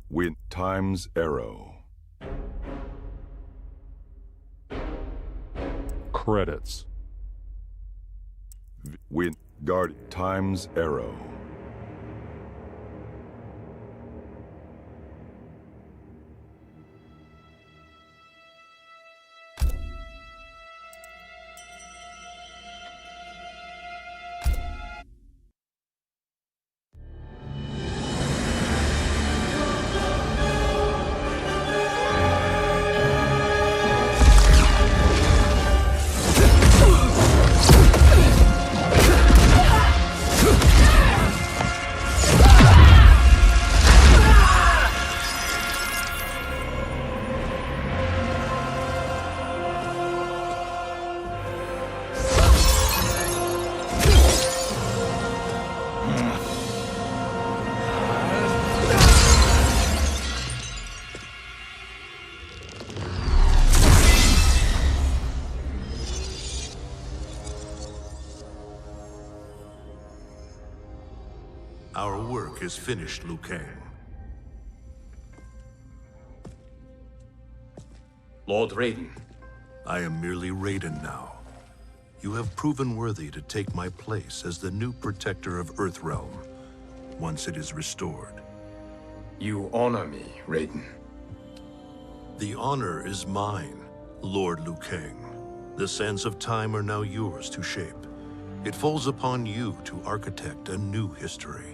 Win times arrow. Credits. Win guard times arrow. Our work is finished, Liu Kang. Lord Raiden. I am merely Raiden now. You have proven worthy to take my place as the new protector of Earthrealm, once it is restored. You honor me, Raiden. The honor is mine, Lord Liu Kang. The sands of time are now yours to shape. It falls upon you to architect a new history.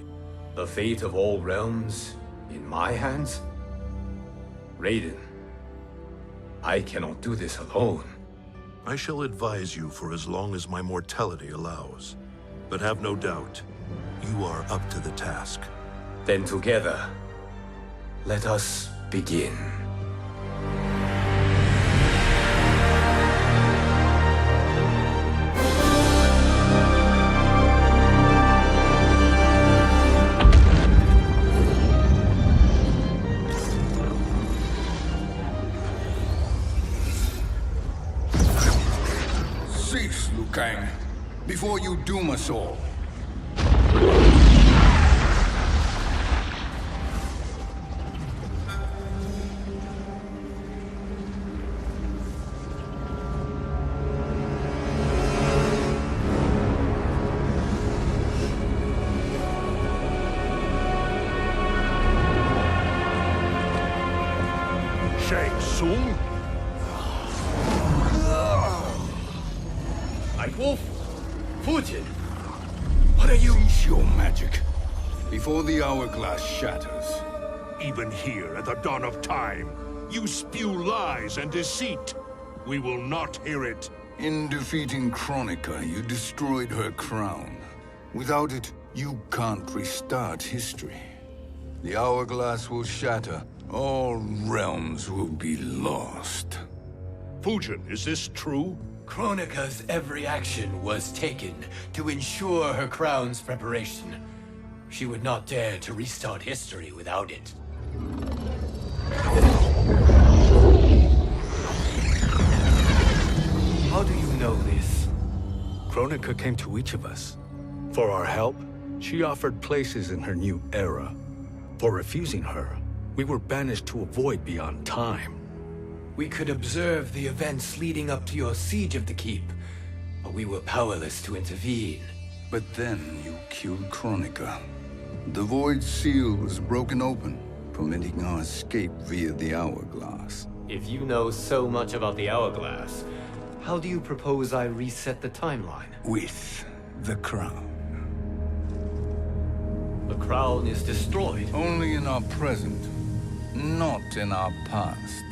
The fate of all realms in my hands? Raiden, I cannot do this alone. I shall advise you for as long as my mortality allows. But have no doubt, you are up to the task. Then together, let us begin. Cease, Liu Kang, before you doom us all. Shang Tsung? Nightwolf? Fujin? What are you? Cease your magic, before the hourglass shatters. Even here at the dawn of time, you spew lies and deceit. We will not hear it. In defeating Kronika, you destroyed her crown. Without it, you can't restart history. The hourglass will shatter. All realms will be lost. Fujin, is this true? Kronika's every action was taken to ensure her crown's preparation. She would not dare to restart history without it. How do you know this? Kronika came to each of us. For our help, she offered places in her new era. For refusing her, we were banished to a void beyond time. We could observe the events leading up to your siege of the keep, but we were powerless to intervene. But then you killed Kronika. The Void Seal was broken open, permitting our escape via the hourglass. If you know so much about the hourglass, how do you propose I reset the timeline? With the crown. The crown is destroyed. Only in our present, not in our past.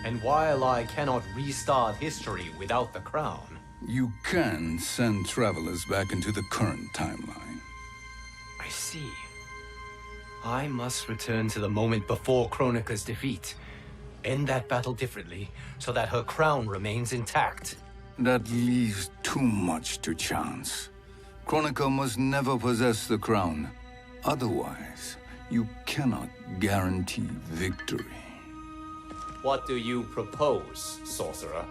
And while I cannot restart history without the crown, You can send travelers back into the current timeline. I see. I must return to the moment before Kronika's defeat. End that battle differently, so that her crown remains intact. That leaves too much to chance. Kronika must never possess the crown. Otherwise, you cannot guarantee victory. What do you propose, sorcerer?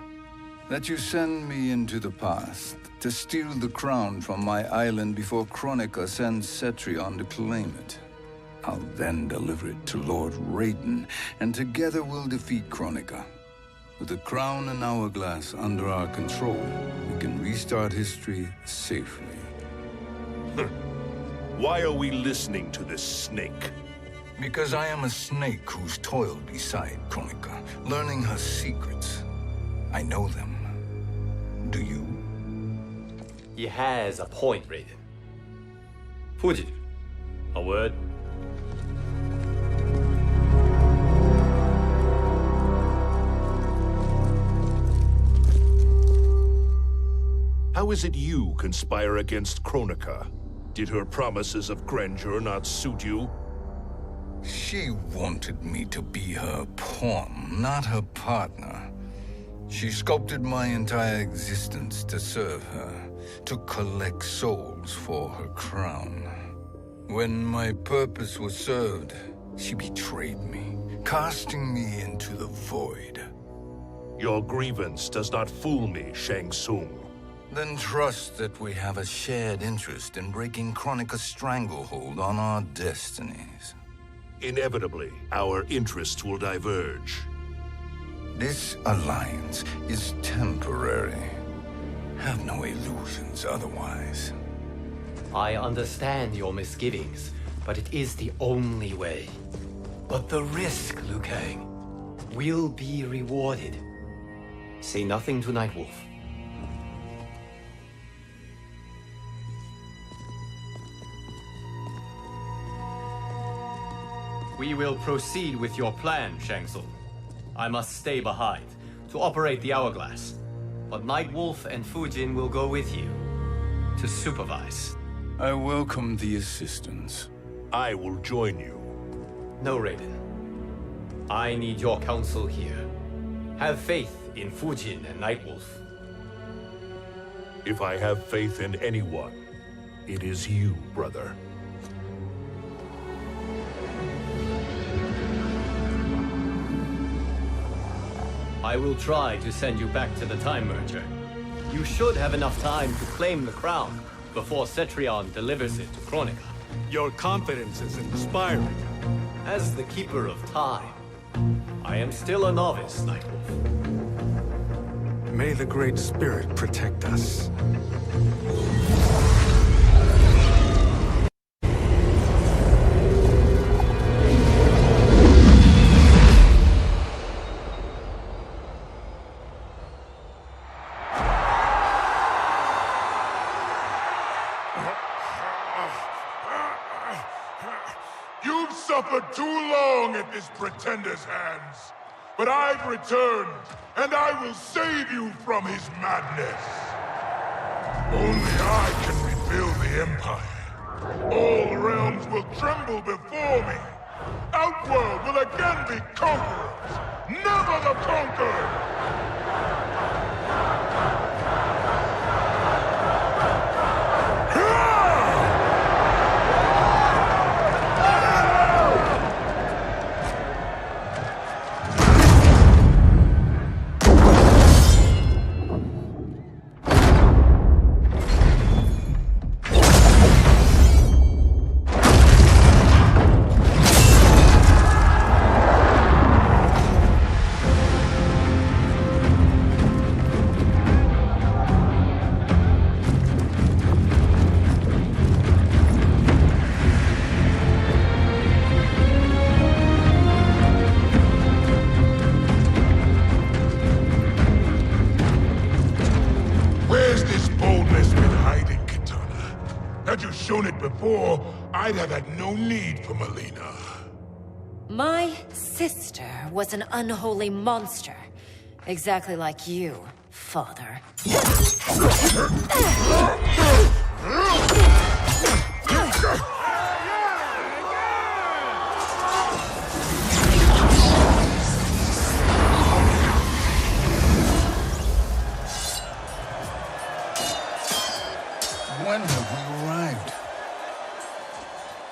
That you send me into the past to steal the crown from my island before Kronika sends Cetrion to claim it. I'll then deliver it to Lord Raiden, and together we'll defeat Kronika. With the crown and hourglass under our control, we can restart history safely. Why are we listening to this snake? Because I am a snake who's toiled beside Kronika, learning her secrets. I know them. Do you? He has a point, Raiden. Fujin, a word? How is it you conspire against Kronika? Did her promises of grandeur not suit you? She wanted me to be her pawn, not her partner. She sculpted my entire existence to serve her, to collect souls for her crown. When my purpose was served, she betrayed me, casting me into the void. Your grievance does not fool me, Shang Tsung. Then trust that we have a shared interest in breaking Kronika's stranglehold on our destinies. Inevitably, our interests will diverge. This alliance is temporary. Have no illusions otherwise. I understand your misgivings, but it is the only way. But the risk, Liu Kang, will be rewarded. Say nothing to Nightwolf. We will proceed with your plan, Shang Tsung. I must stay behind to operate the hourglass. But Nightwolf and Fujin will go with you to supervise. I welcome the assistance. I will join you. No, Raiden. I need your counsel here. Have faith in Fujin and Nightwolf. If I have faith in anyone, it is you, brother. I will try to send you back to the Time Merger. You should have enough time to claim the crown before Cetrion delivers it to Kronika. Your confidence is inspiring. As the Keeper of Time, I am still a novice, Nightwolf. May the Great Spirit protect us. You've suffered too long at this pretender's hands. But I've returned, and I will save you from his madness. Only I can rebuild the Empire. All realms will tremble before me. Outworld will again be conquerors, never the conquered! Had you shown it before, I'd have had no need for Melina. My sister was an unholy monster. Exactly like you, father. When have we arrived?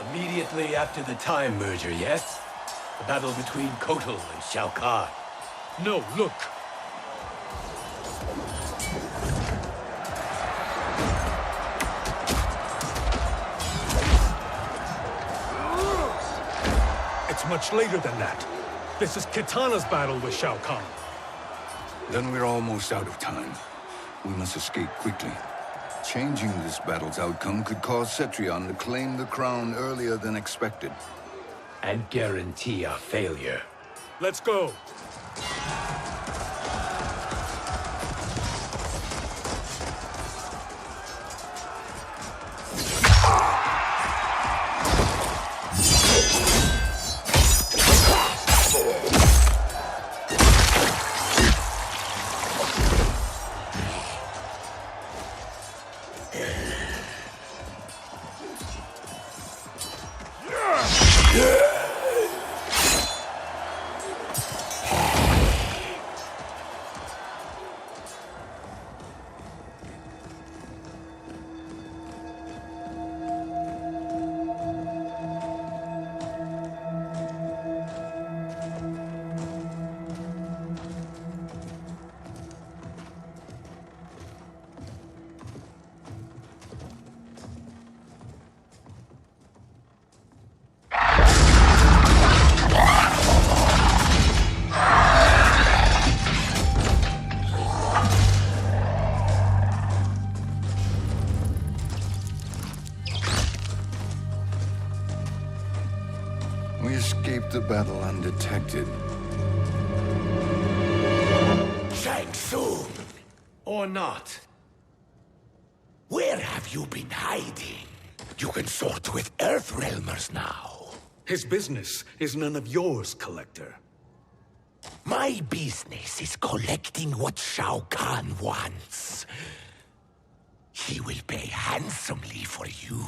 Immediately after the Time Merger, yes? The battle between Kotal and Shao Kahn. No, look! It's much later than that. This is Kitana's battle with Shao Kahn. Then we're almost out of time. We must escape quickly. Changing this battle's outcome could cause Cetrion to claim the crown earlier than expected. And guarantee our failure. Let's go. We escaped the battle undetected. Shang Tsung, Or not. where have you been hiding? You can sort with Earthrealmers now. His business is none of yours, Collector. My business is collecting what Shao Kahn wants. He will pay handsomely for you.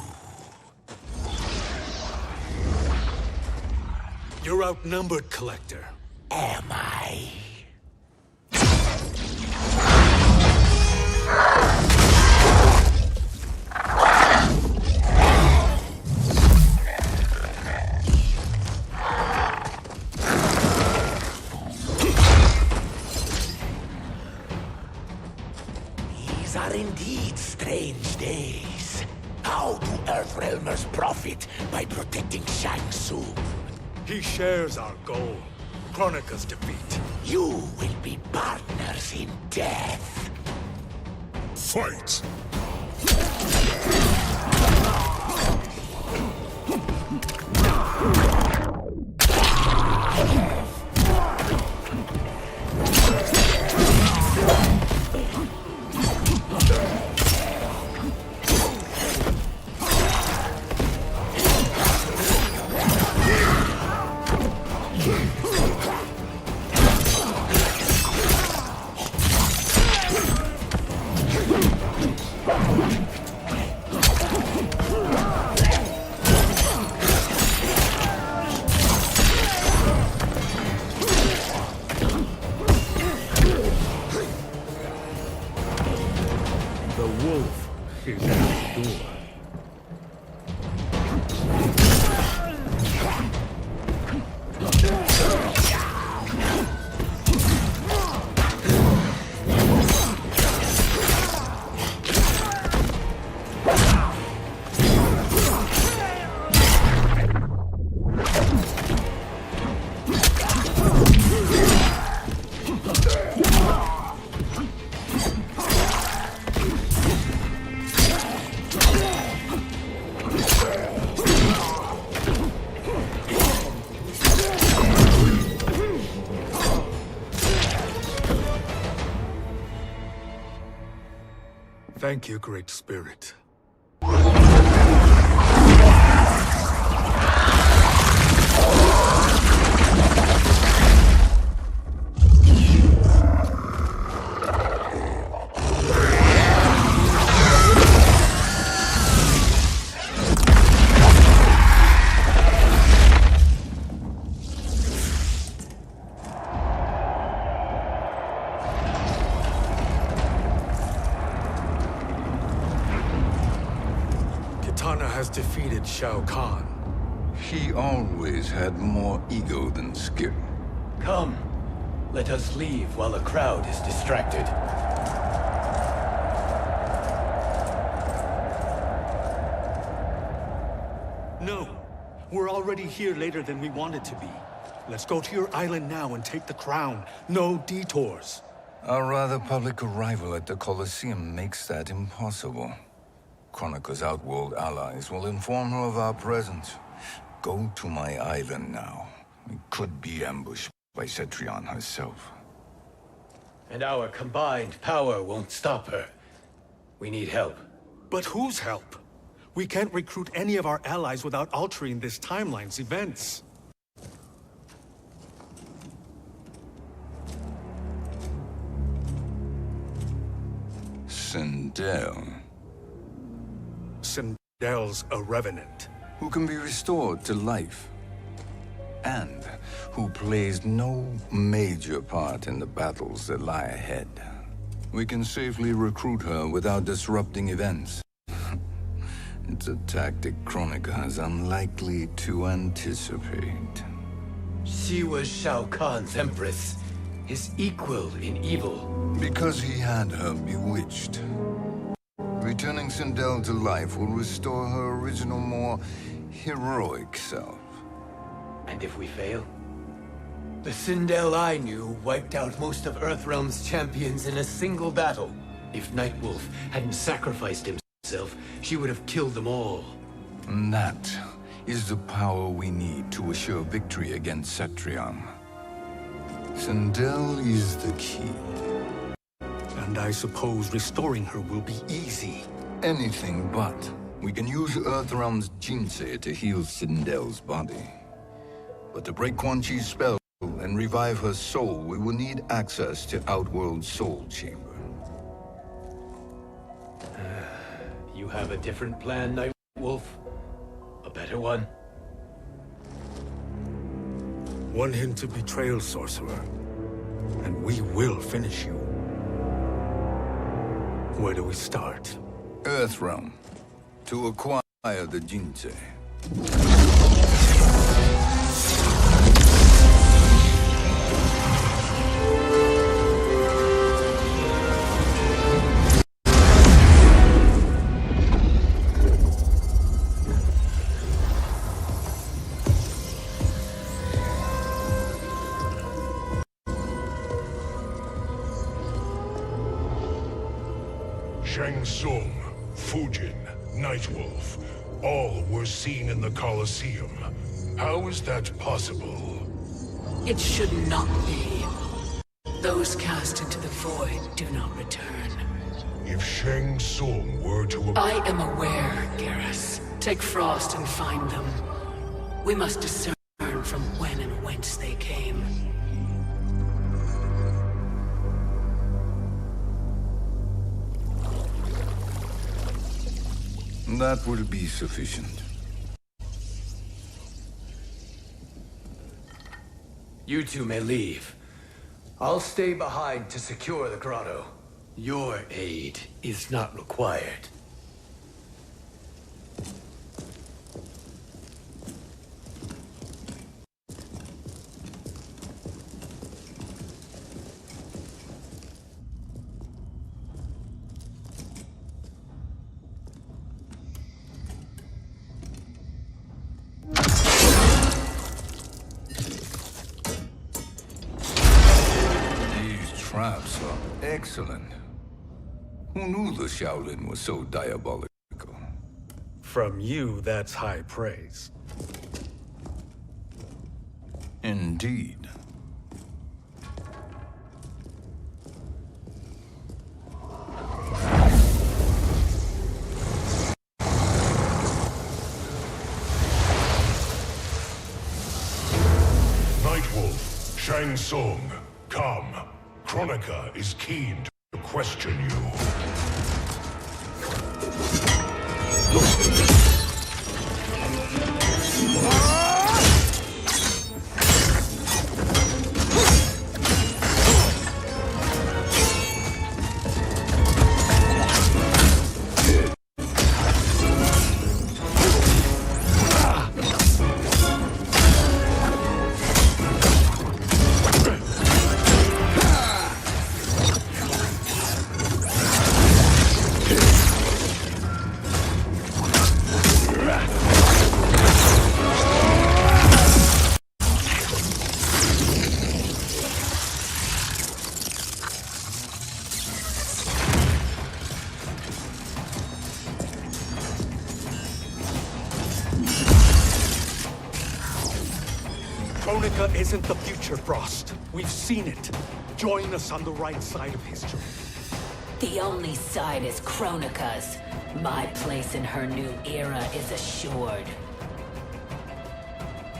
You're outnumbered, Collector. Am I? These are indeed strange days. How do Earthrealmers profit by protecting Shang Tsung? He shares our goal. Kronika's defeat. You will be partners in death. Fight! The wolf is at the door. Thank you, Great Spirit. Kitana has defeated Shao Kahn. He always had more ego than skill. Come, let us leave while the crowd is distracted. No, We're already here later than we wanted to be. Let's go to your island now and take the crown. No detours. Our rather public arrival at the Colosseum makes that impossible. Kronika's outworld allies will inform her of our presence. Go to my island now. We could be ambushed by Cetrion herself. And our combined power won't stop her. We need help. But whose help? We can't recruit any of our allies without altering this timeline's events. Sindel, Sindel's a revenant. who can be restored to life, and who plays no major part in the battles that lie ahead. We can safely recruit her without disrupting events. It's a tactic Kronika is unlikely to anticipate. She was Shao Kahn's empress, his equal in evil. Because he had her bewitched. Returning Sindel to life will restore her original, more heroic self. And if we fail? The Sindel I knew wiped out most of Earthrealm's champions in a single battle. If Nightwolf hadn't sacrificed himself, she would have killed them all. And that is the power we need to assure victory against Cetrion. Sindel is the key. And I suppose restoring her will be easy. Anything but. We can use Earthrealm's Jinsei to heal Sindel's body. But to break Quan Chi's spell and revive her soul, we will need access to Outworld's Soul Chamber. You have a different plan, Nightwolf? A better one? One hint of betrayal, sorcerer, and we will finish you. Where do we start? Earthrealm. To acquire the Jinsei. Shang Tsung, Fujin, Nightwolf, all were seen in the Colosseum. How is that possible? It should not be. Those cast into the void do not return. If Shang Tsung were to... I am aware, Garrus. Take Frost and find them. We must discern from when and whence they came. That will be sufficient. You two may leave. I'll stay behind to secure the grotto. Your aid is not required. Traps are excellent. Who knew the Shaolin was so diabolical? From you, that's high praise. Indeed. Nightwolf, Shang Tsung, come. Kronika is keen to question you. Kronika isn't the future, Frost. We've seen it. Join us on the right side of history. The only side is Kronika's. My place in her new era is assured.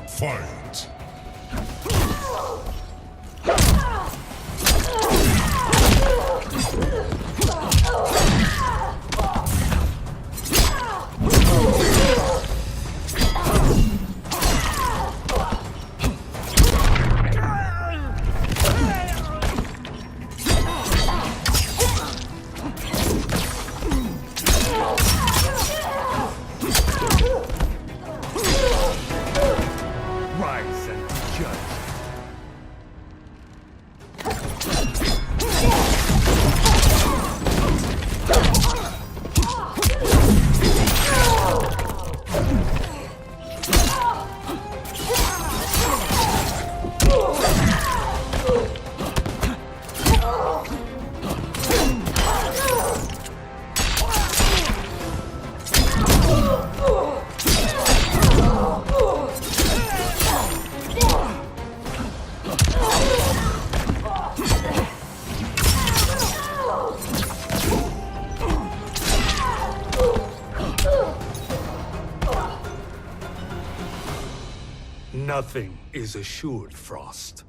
Fight! Rise and judge. Nothing is assured, Frost.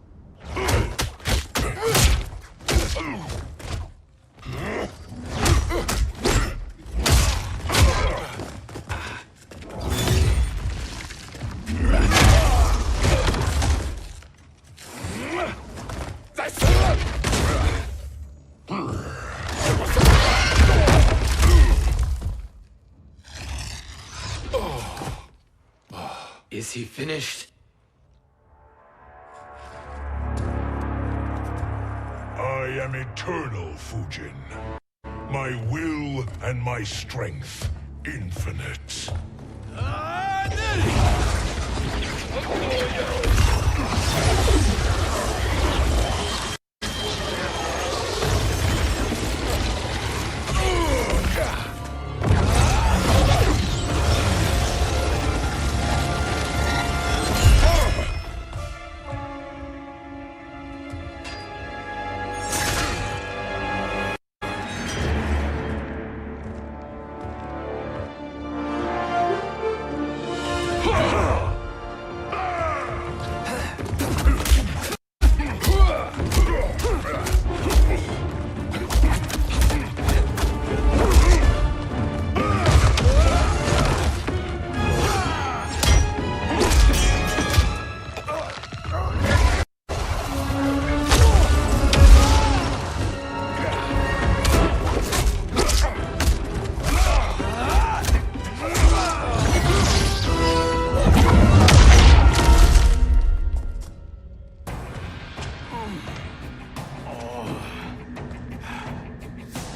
Is he finished? I am eternal, Fujin. My will and my strength infinite.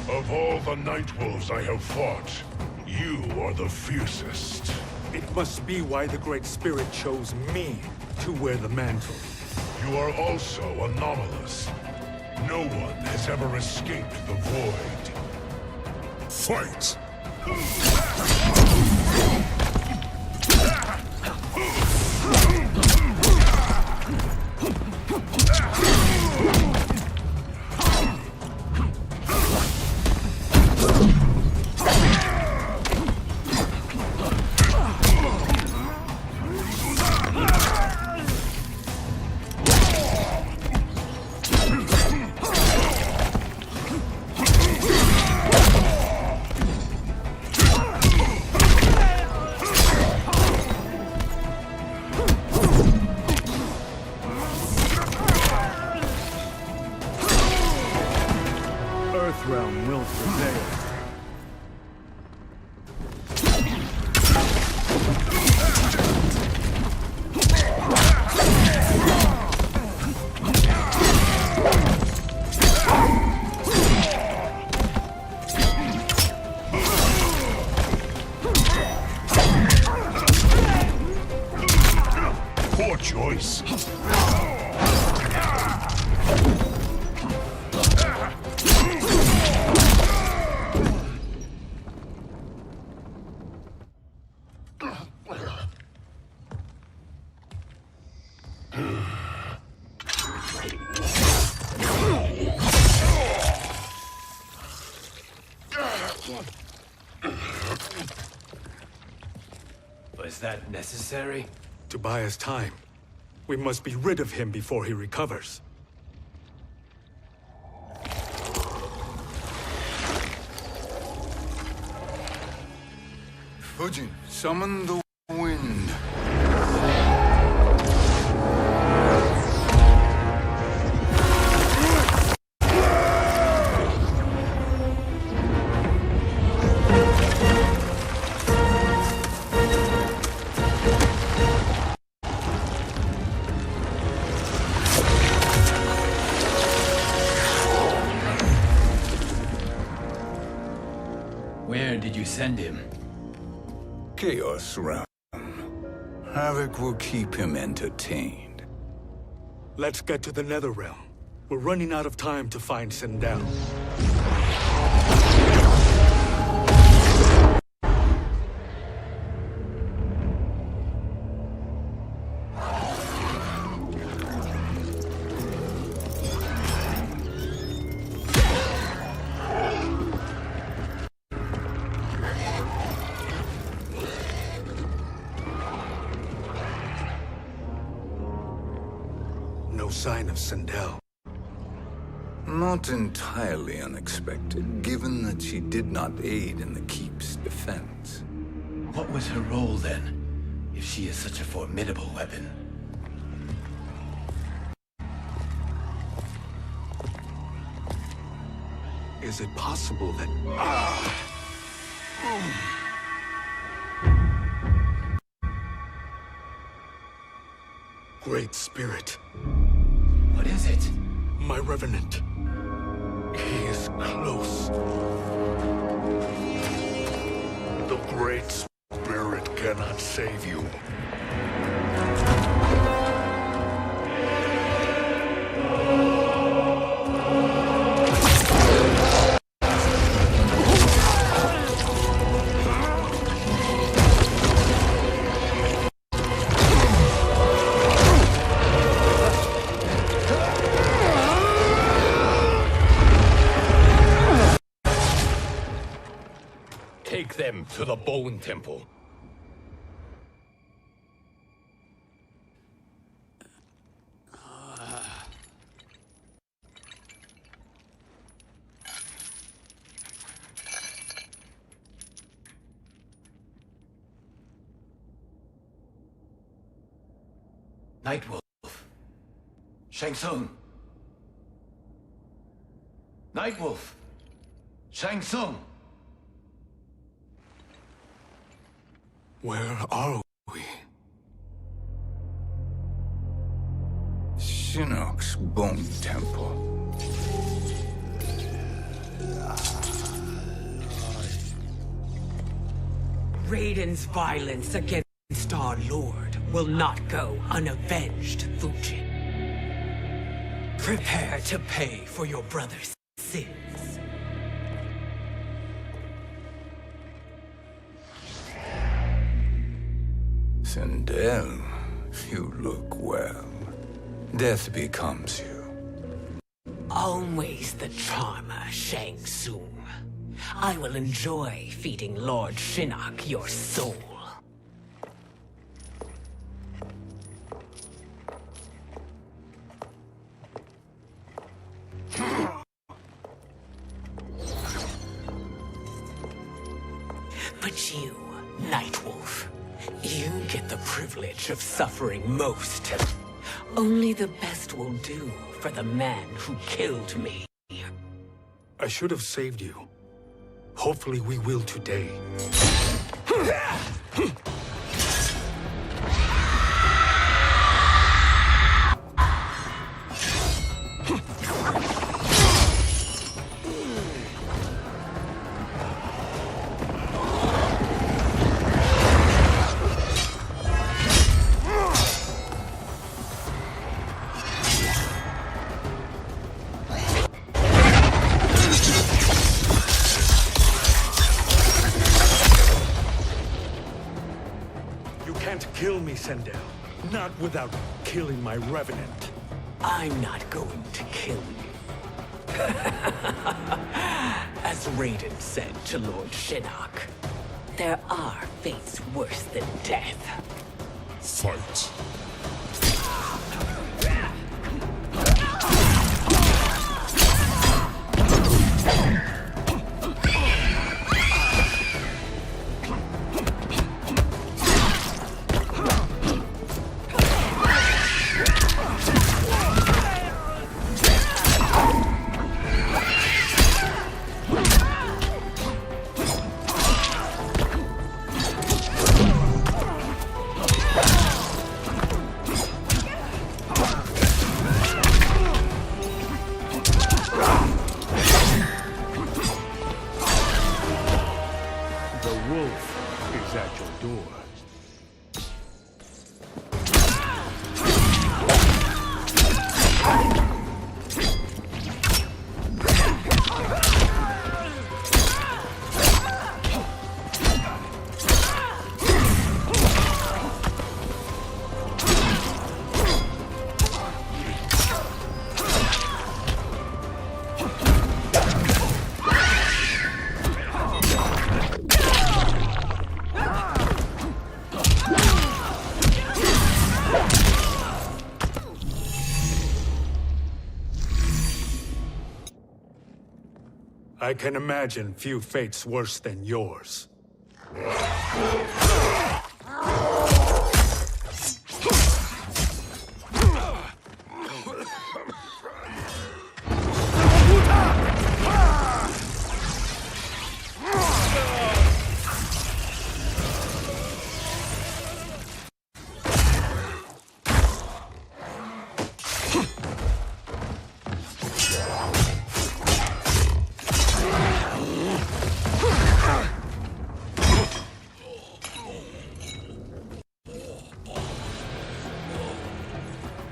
Of all the Night Wolves I have fought, you are the fiercest. It must be why the Great Spirit chose me to wear the mantle. You are also anomalous. No one has ever escaped the void. Fight! Earthrealm will prevail. Poor choice. that necessary? To buy us time. We must be rid of him before he recovers. Fujin, summon the wind. Where did you send him? Chaos realm. Havoc will keep him entertained. Let's get to the Netherrealm. We're running out of time to find Sindel. No sign of Sindel. Not entirely unexpected, given that she did not aid in the Keep's defense. What was her role then, if she is such a formidable weapon? Is it possible that... Great Spirit. What is it? My Revenant. He is close. The Great Spirit cannot save you. Take them to the Bone Temple. Nightwolf. Shang Tsung. Nightwolf. Shang Tsung. Where are we? Shinnok's Bone Temple. Raiden's violence against our Lord will not go unavenged, Fujin. Prepare to pay for your brother's sins. Sindel, you look well. Death becomes you. Always the charmer, Shang Tsung. I will enjoy feeding Lord Shinnok your soul. But you, Nightwolf, you get the privilege of suffering most. Only the best will do for the man who killed me. I should have saved you. Hopefully we will today. Kill me, Sindel. Not without killing my Revenant. I'm not going to kill you. As Raiden said to Lord Shinnok, There are fates worse than death. Fight. I can imagine few fates worse than yours.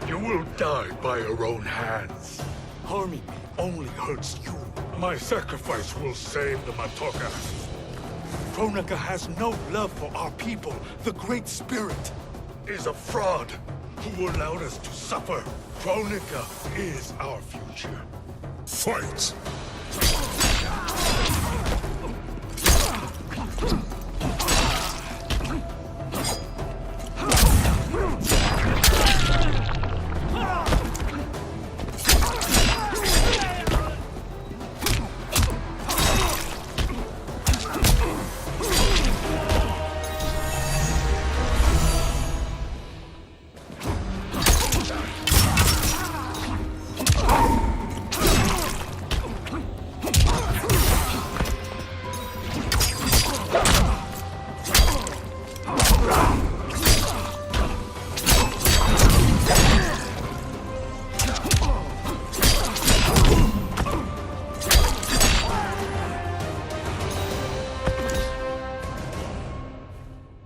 You will die by your own hands. Harming me only hurts you. My sacrifice will save the Matoka. Kronika has no love for our people. The Great Spirit is a fraud who allowed us to suffer. Kronika is our future. Fight!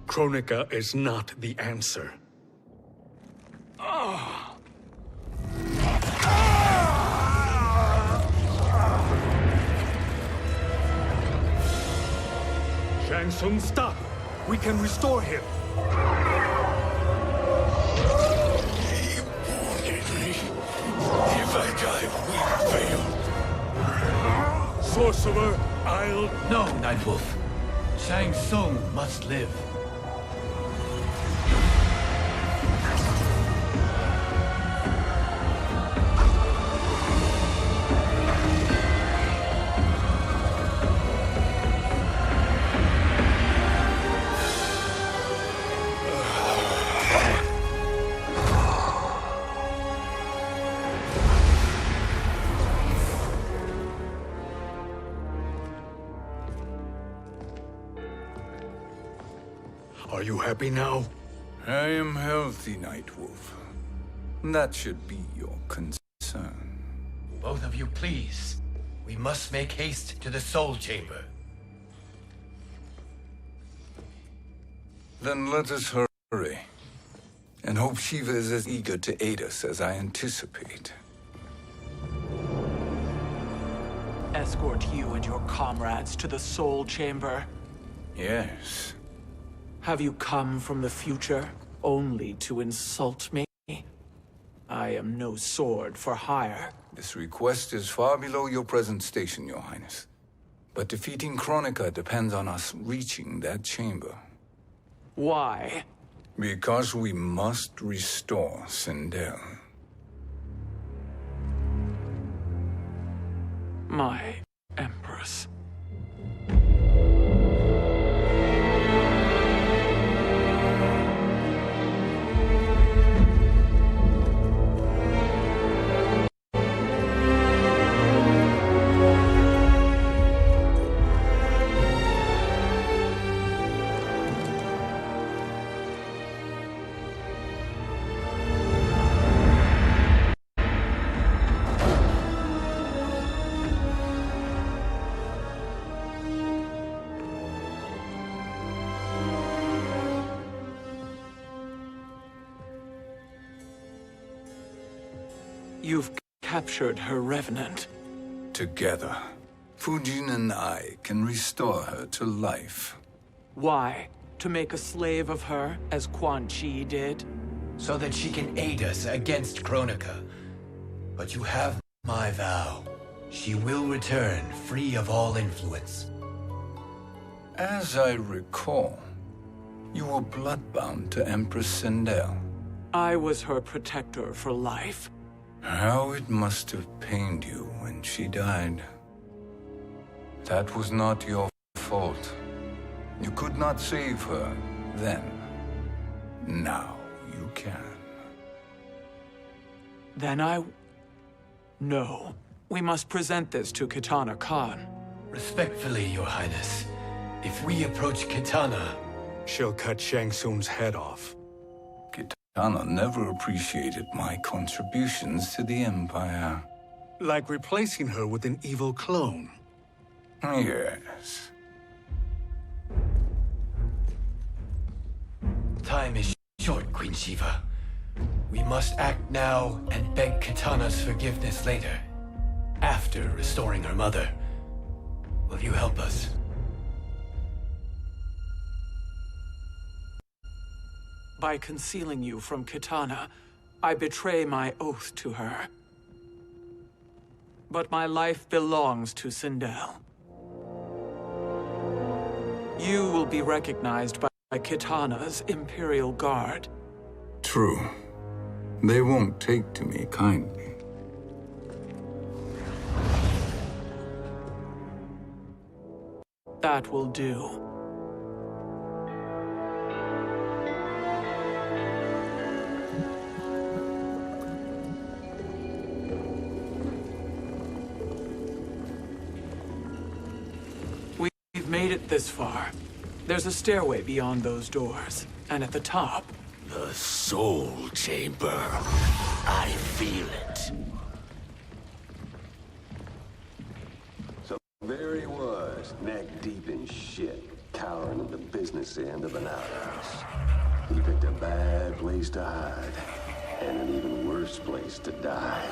Kronika is not the answer. Shang Tsung, stop! We can restore him! He wounded me. If I die, we fail. Sorcerer, I'll... No, Nightwolf. Shang Tsung must live. Are you happy now? I am healthy, Nightwolf. That should be your concern. Both of you, please. We must make haste to the Soul Chamber. Then let us hurry. And hope Shiva is as eager to aid us as I anticipate. Escort you and your comrades to the Soul Chamber. Yes. Have you come from the future only to insult me? I am no sword for hire. This request is far below your present station, Your Highness. But defeating Kronika depends on us reaching that chamber. Why? Because we must restore Sindel. My Empress. You've captured her revenant. Together, Fujin and I can restore her to life. Why? To make a slave of her, as Quan Chi did? So that she can aid us against Kronika. But you have my vow. She will return free of all influence. As I recall, you were bloodbound to Empress Sindel. I was her protector for life. How it must have pained you when she died. That was not your fault. You could not save her then. Now you can. Then No. We must present this to Kitana Khan. Respectfully, Your Highness. If we approach Kitana... She'll cut Shang Tsung's head off. Kitana never appreciated my contributions to the Empire. Like replacing her with an evil clone. Yes. Time is short, Queen Shiva. We must act now and beg Kitana's forgiveness later. After restoring her mother. Will you help us? By concealing you from Kitana, I betray my oath to her. But my life belongs to Sindel. You will be recognized by Kitana's Imperial Guard. True. They won't take to me kindly. That will do. We've made it this far. There's a stairway beyond those doors, and at the top... The Soul Chamber. I feel it. So there he was, neck deep in shit, cowering at the business end of an outhouse. He picked a bad place to hide, and an even worse place to die.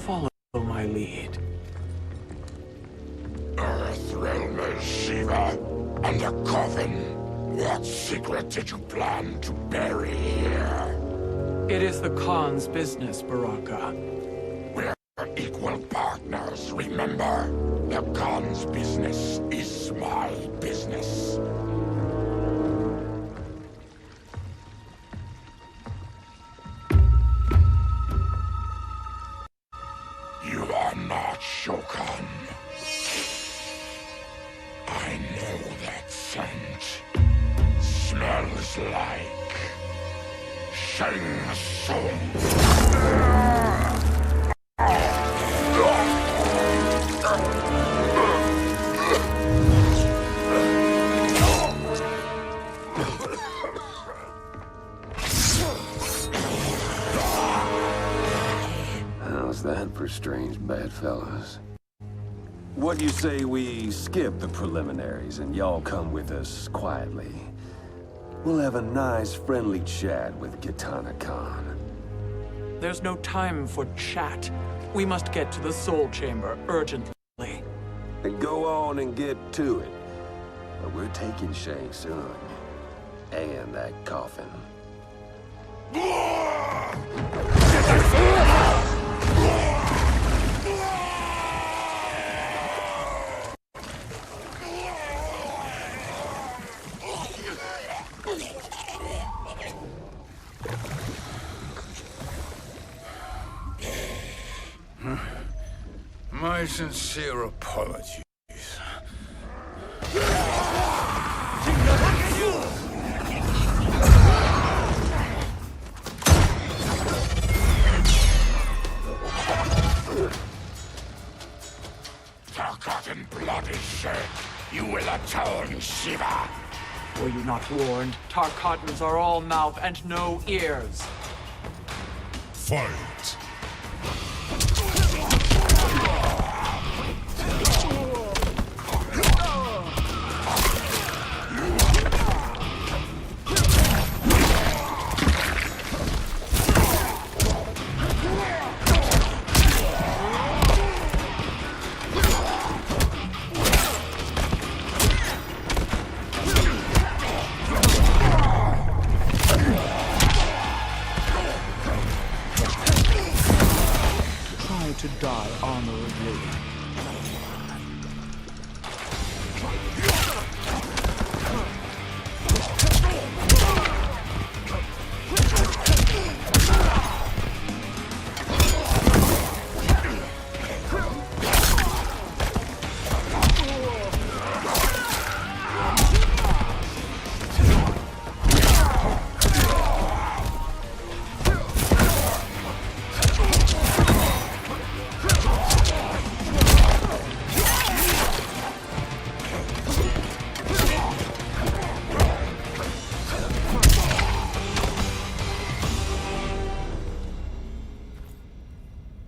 Follow my lead. Earthrealm is Shiva, and a coffin. What secret did you plan to bury here? It is the Khan's business, Baraka. We're equal partners, remember? The Khan's business is my business. You are not Shokan. I know that scent. Smells like... Shang Tsung. How's that for strange bedfellows? What do you say we skip the preliminaries and y'all come with us quietly? We'll have a nice, friendly chat with Kitana Khan. There's no time for chat. We must get to the Soul Chamber urgently. then go on and get to it. But we're taking Shang soon. And that coffin. My sincere apologies. Forgotten blood is shed. You will atone, Shiva. Were you not warned? Tarkatans are all mouth and no ears. Fight! To die honorably.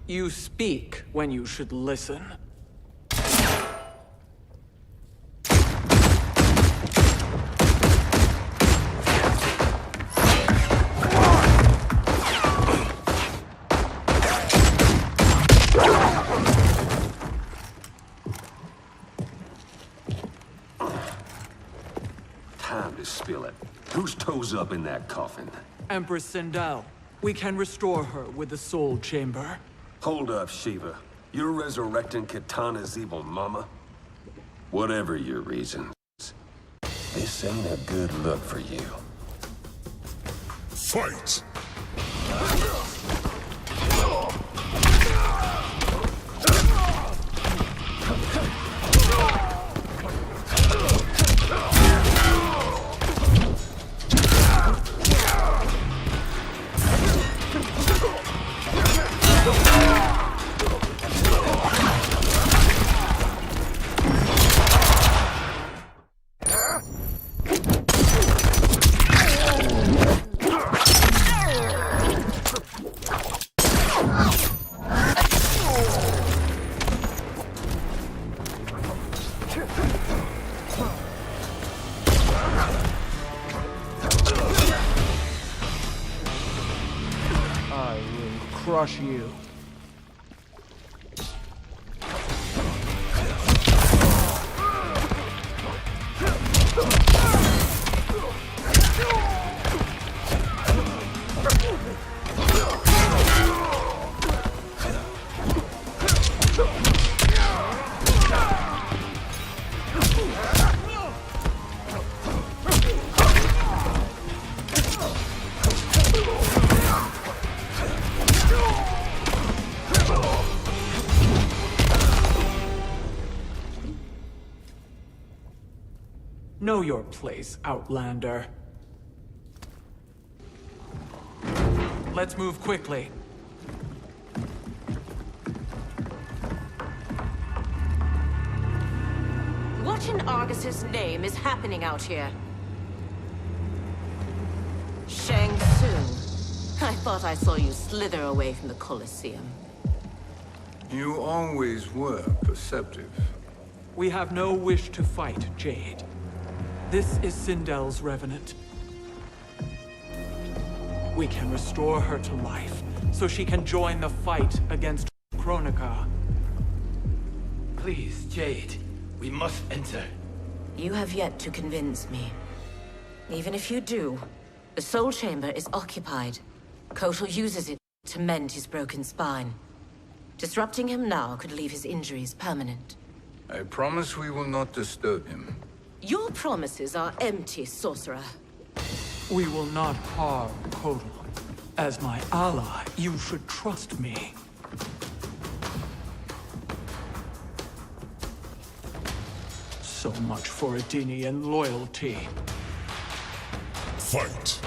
You speak when you should listen. Time to spill it. Whose toes up in that coffin? Empress Sindel. We can restore her with the Soul Chamber. Hold up, Shiva. You're resurrecting Kitana's evil mama? Whatever your reasons, this ain't a good look for you. Fight! I will crush you. Know your place, Outlander. Let's move quickly. What in Argus's name is happening out here? Shang Tsung. I thought I saw you slither away from the Colosseum. You always were perceptive. We have no wish to fight, Jade. This is Sindel's Revenant. We can restore her to life, so she can join the fight against Kronika. Please, Jade. We must enter. You have yet to convince me. Even if you do, the Soul Chamber is occupied. Kotal uses it to mend his broken spine. Disrupting him now could leave his injuries permanent. I promise we will not disturb him. Your promises are empty, sorcerer. We will not harm Kotal. As my ally, you should trust me. So much for Adenian loyalty. Fight!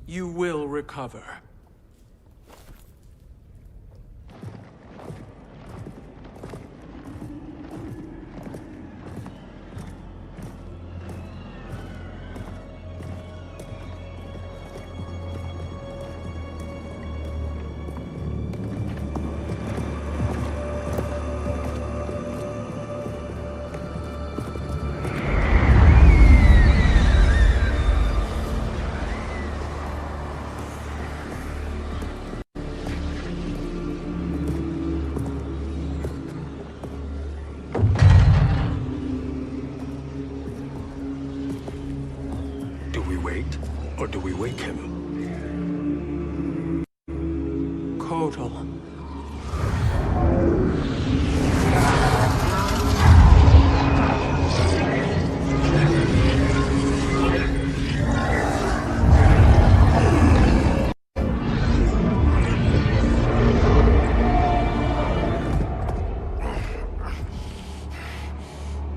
You will recover. Do we wait, or do we wake him? Kotal.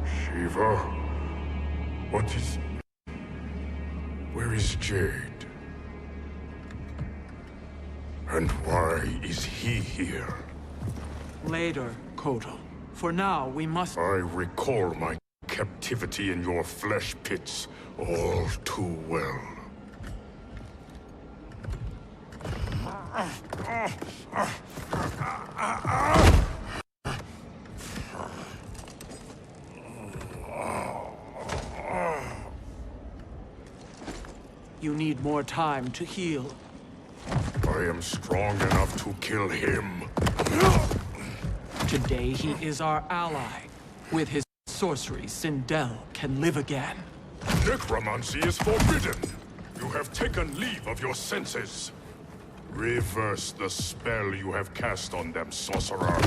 Shiva? What is... Where is Jade? And why is he here? Later, Kotal. For now, we must... I recall my captivity in your flesh pits all too well. You need more time to heal. I am strong enough to kill him. Today, he is our ally. With his sorcery, Sindel can live again. Necromancy is forbidden. You have taken leave of your senses. Reverse the spell you have cast on them, sorcerer.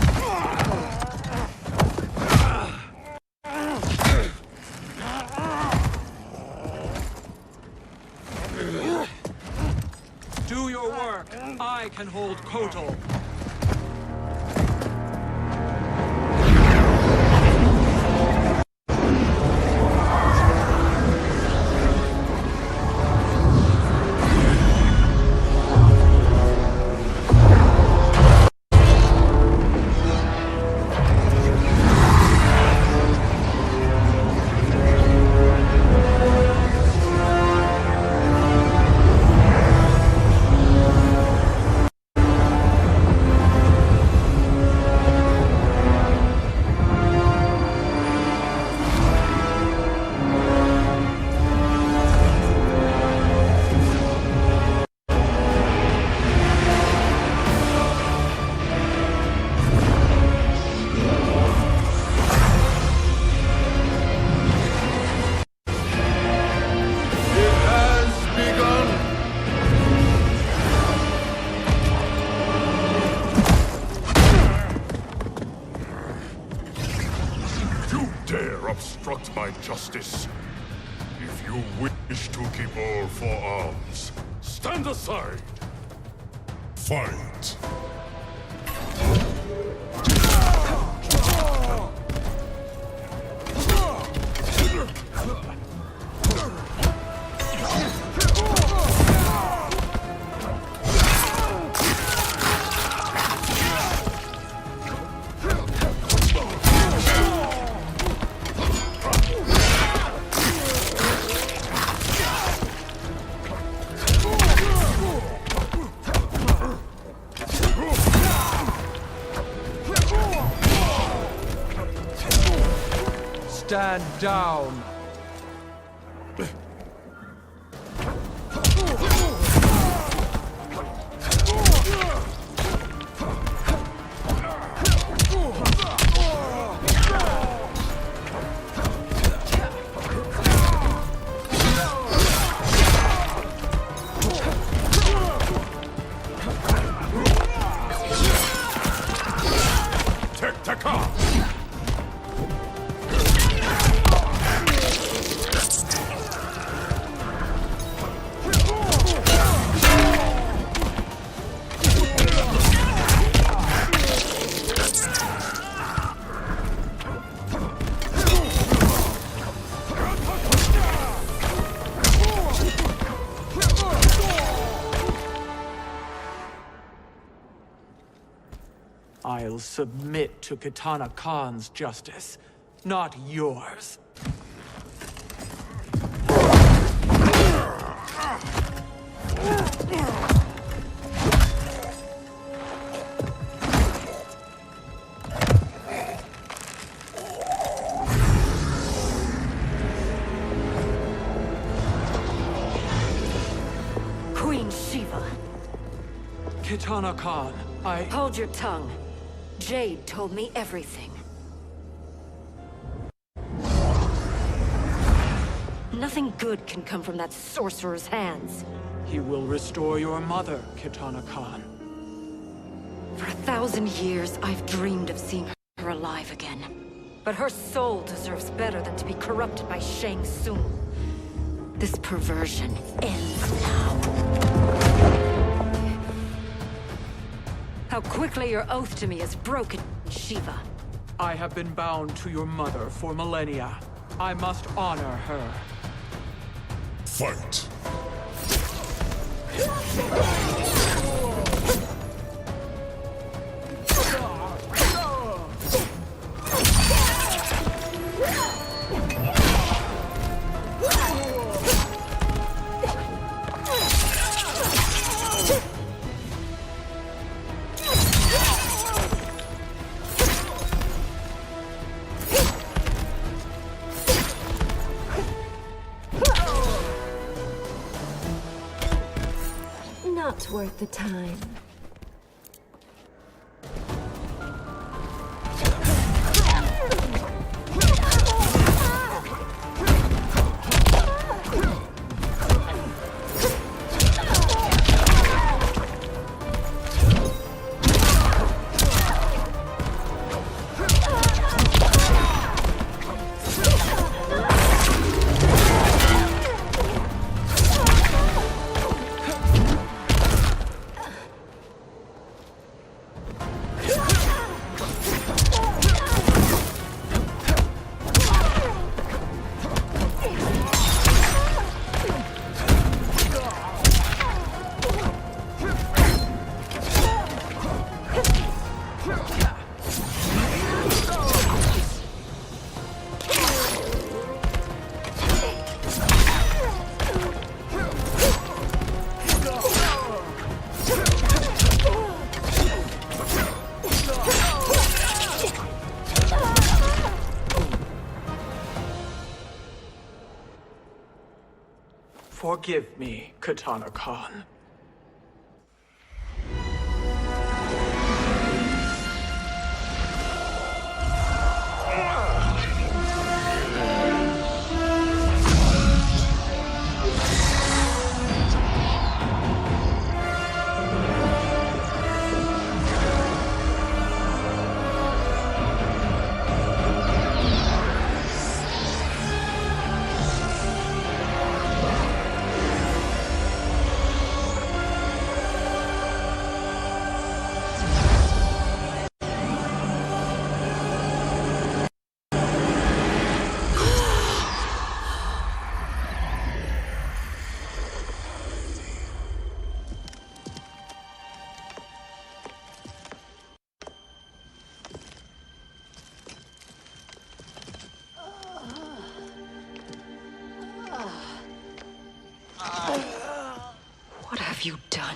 Do your work. I can hold Kotal. obstruct my justice. If you wish to keep all four arms, stand aside. Fight. Stand down. I'll submit to Kitana Khan's justice, not yours. Queen Shiva. Kitana Khan, Hold your tongue. Jade told me everything. Nothing good can come from that sorcerer's hands. He will restore your mother, Kitana Khan. For 1,000 years, I've dreamed of seeing her alive again. But her soul deserves better than to be corrupted by Shang Tsung. This perversion ends now. How quickly your oath to me is broken, Shiva. I have been bound to your mother for millennia. I must honor her. Fight. Not worth the time. Forgive me, Kitana Khan. have you done?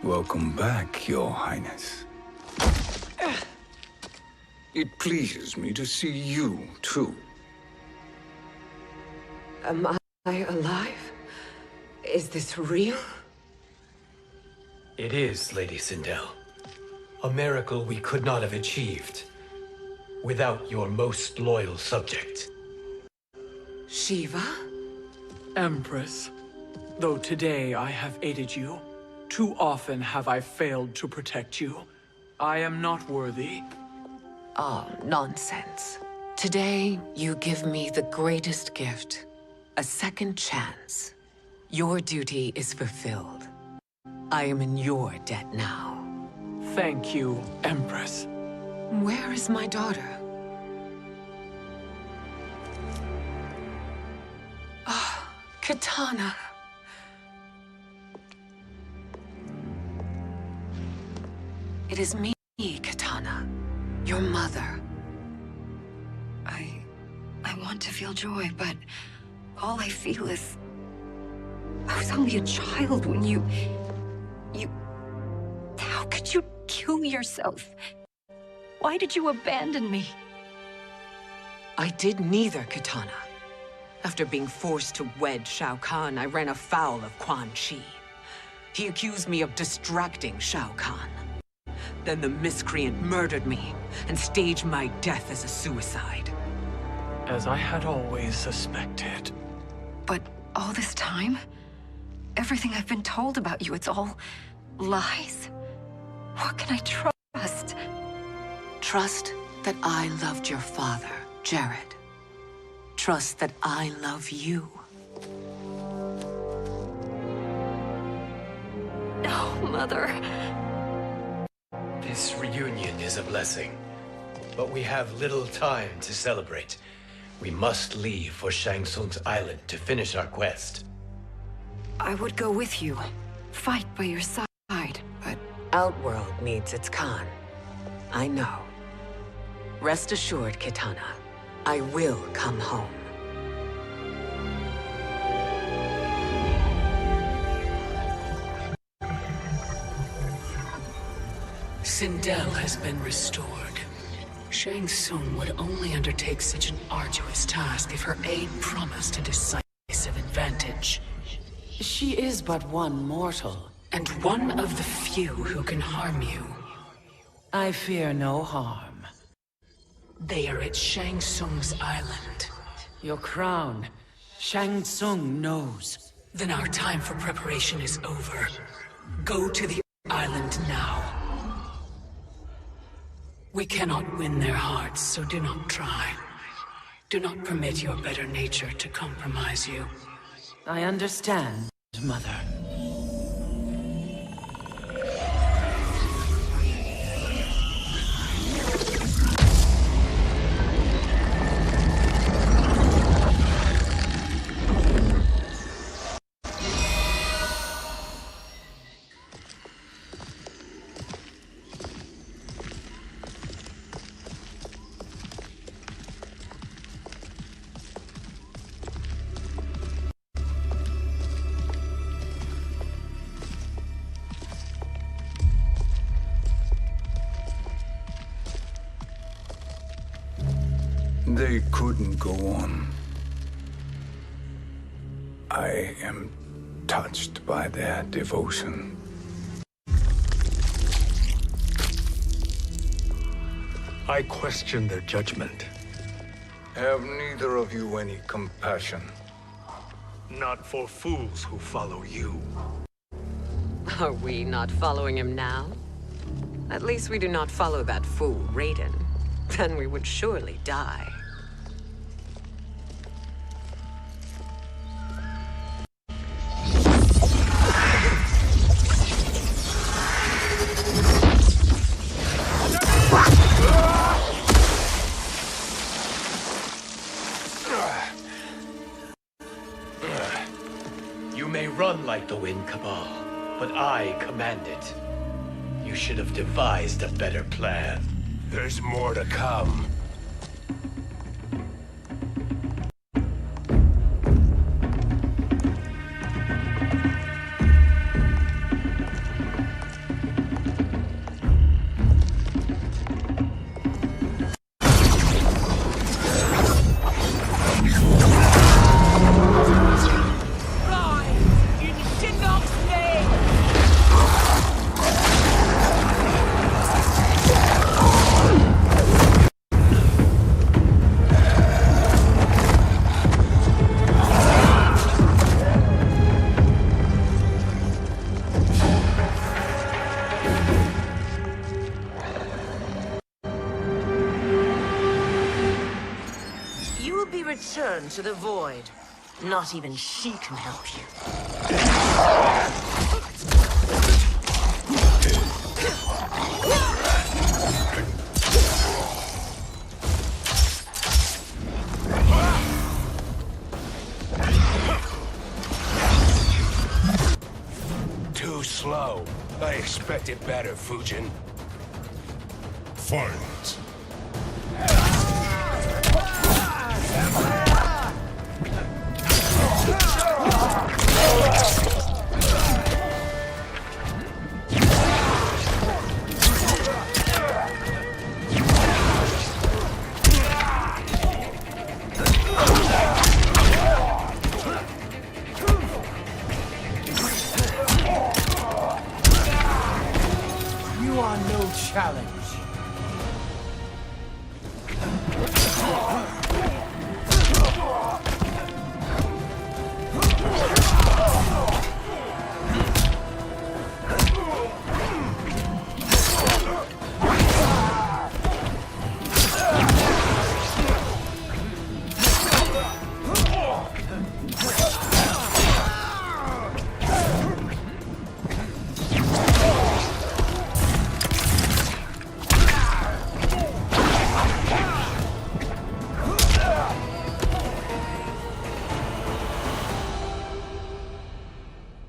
Welcome back, Your Highness. It pleases me to see you, too. Am I alive? Is this real? It is, Lady Sindel. A miracle we could not have achieved without your most loyal subject. Shiva? Empress, though today I have aided you, too often have I failed to protect you. I am not worthy. Oh, nonsense. Today, you give me the greatest gift. A second chance. Your duty is fulfilled. I am in your debt now. Thank you, Empress. Where is my daughter? Ah, Katana. It is me, Katana. Your mother. I want to feel joy, but all I feel is... I was only a child when you... How could you kill yourself? Why did you abandon me? I did neither, Katana. After being forced to wed Shao Kahn, I ran afoul of Quan Chi. He accused me of distracting Shao Kahn. Then the miscreant murdered me and staged my death as a suicide. As I had always suspected. But all this time? Everything I've been told about you, it's all lies? What can I trust? Trust that I loved your father, Jared. Trust that I love you. No, Mother. This reunion is a blessing, but we have little time to celebrate. We must leave for Shang Tsung's island to finish our quest. I would go with you, fight by your side, but... Outworld needs its Khan. I know. Rest assured, Kitana. I will come home. Sindel has been restored. Shang Tsung would only undertake such an arduous task if her aid promised a decisive advantage. She is but one mortal, and one of the few who can harm you. I fear no harm. They are at Shang Tsung's island. Your crown, Shang Tsung knows. Then our time for preparation is over. Go to the island now. We cannot win their hearts, so do not try. Do not permit your better nature to compromise you. I understand, Mother. They couldn't go on. I am touched by their devotion. I question their judgment. Have neither of you any compassion? Not for fools who follow you. Are we not following him now? At least we do not follow that fool, Raiden. Then we would surely die. You may run like the wind, Cabal, but I command it. You should have devised a better plan. There's more to come. return to the void. Not even she can help you. Too slow. I expected better, Fujin. Fight. You are no challenge.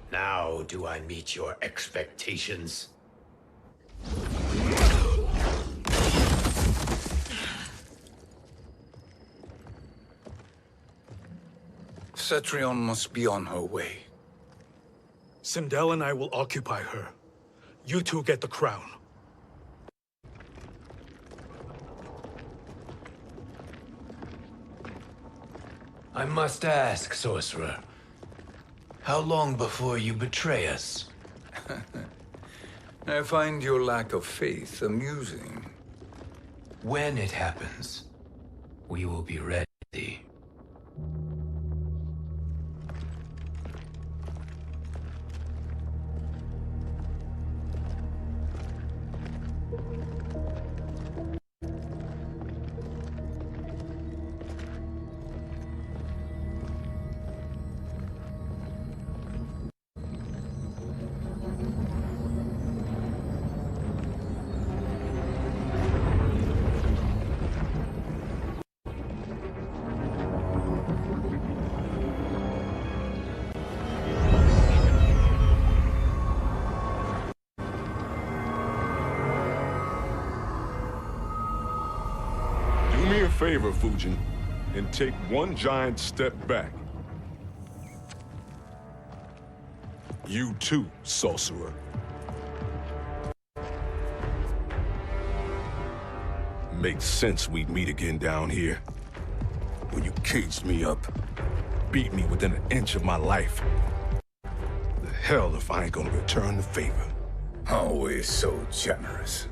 Now do I meet your expectations? Cetrion must be on her way. Sindel and I will occupy her. You two get the crown. I must ask, sorcerer. How long before you betray us? I find your lack of faith amusing. When it happens, we will be ready. Do me a favor, Fujin, and take one giant step back. You too, sorcerer. Makes sense we'd meet again down here. When you caged me up, beat me within an inch of my life. The hell if I ain't gonna return the favor. Always so generous.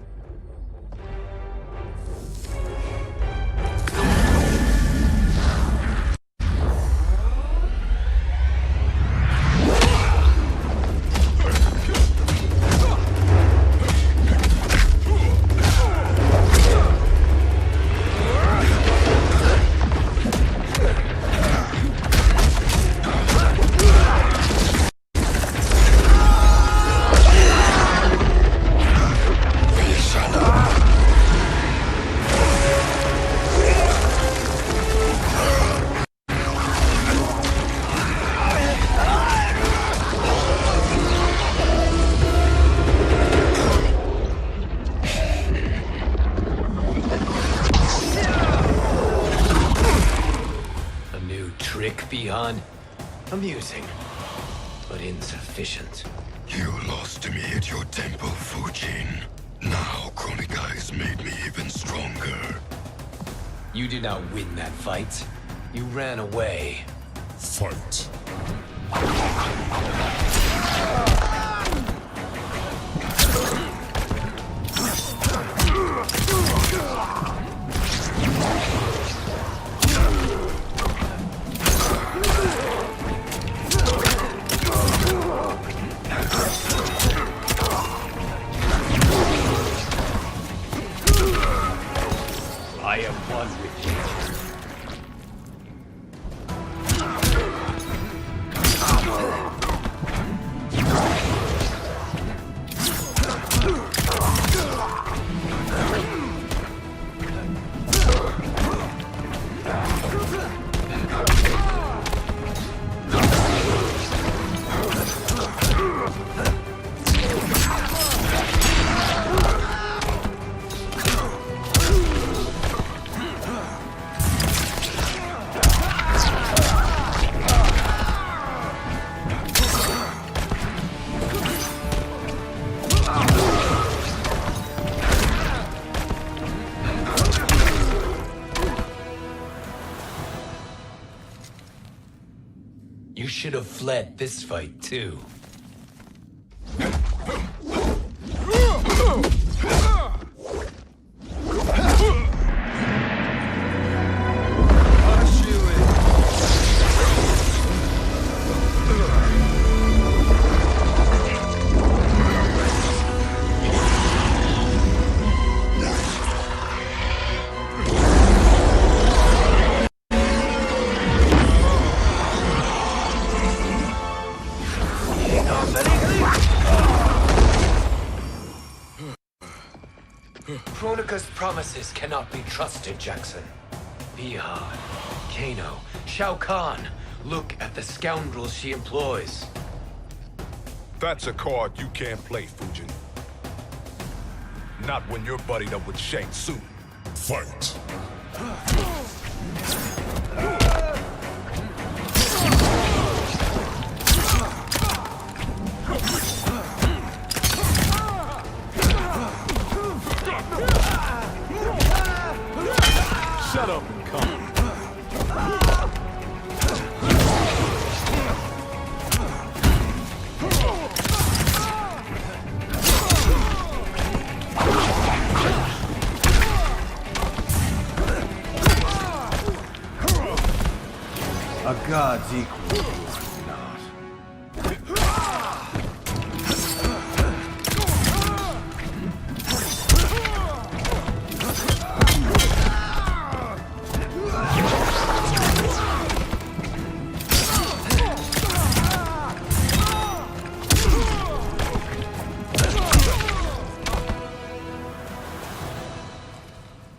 Beyond amusing, but insufficient. You lost to me at your temple, Fujin. Now Kronika has made me even stronger. You did not win that fight. You ran away. Fight. I am one with you. should have fled this fight, too. Kronika's promises cannot be trusted, Jackson. Bihar, Kano, Shao Kahn. Look at the scoundrels she employs. That's a card you can't play, Fujin. Not when you're buddied up with Shang Tsung. Fight! Shut up and come. A god's equal to us, not.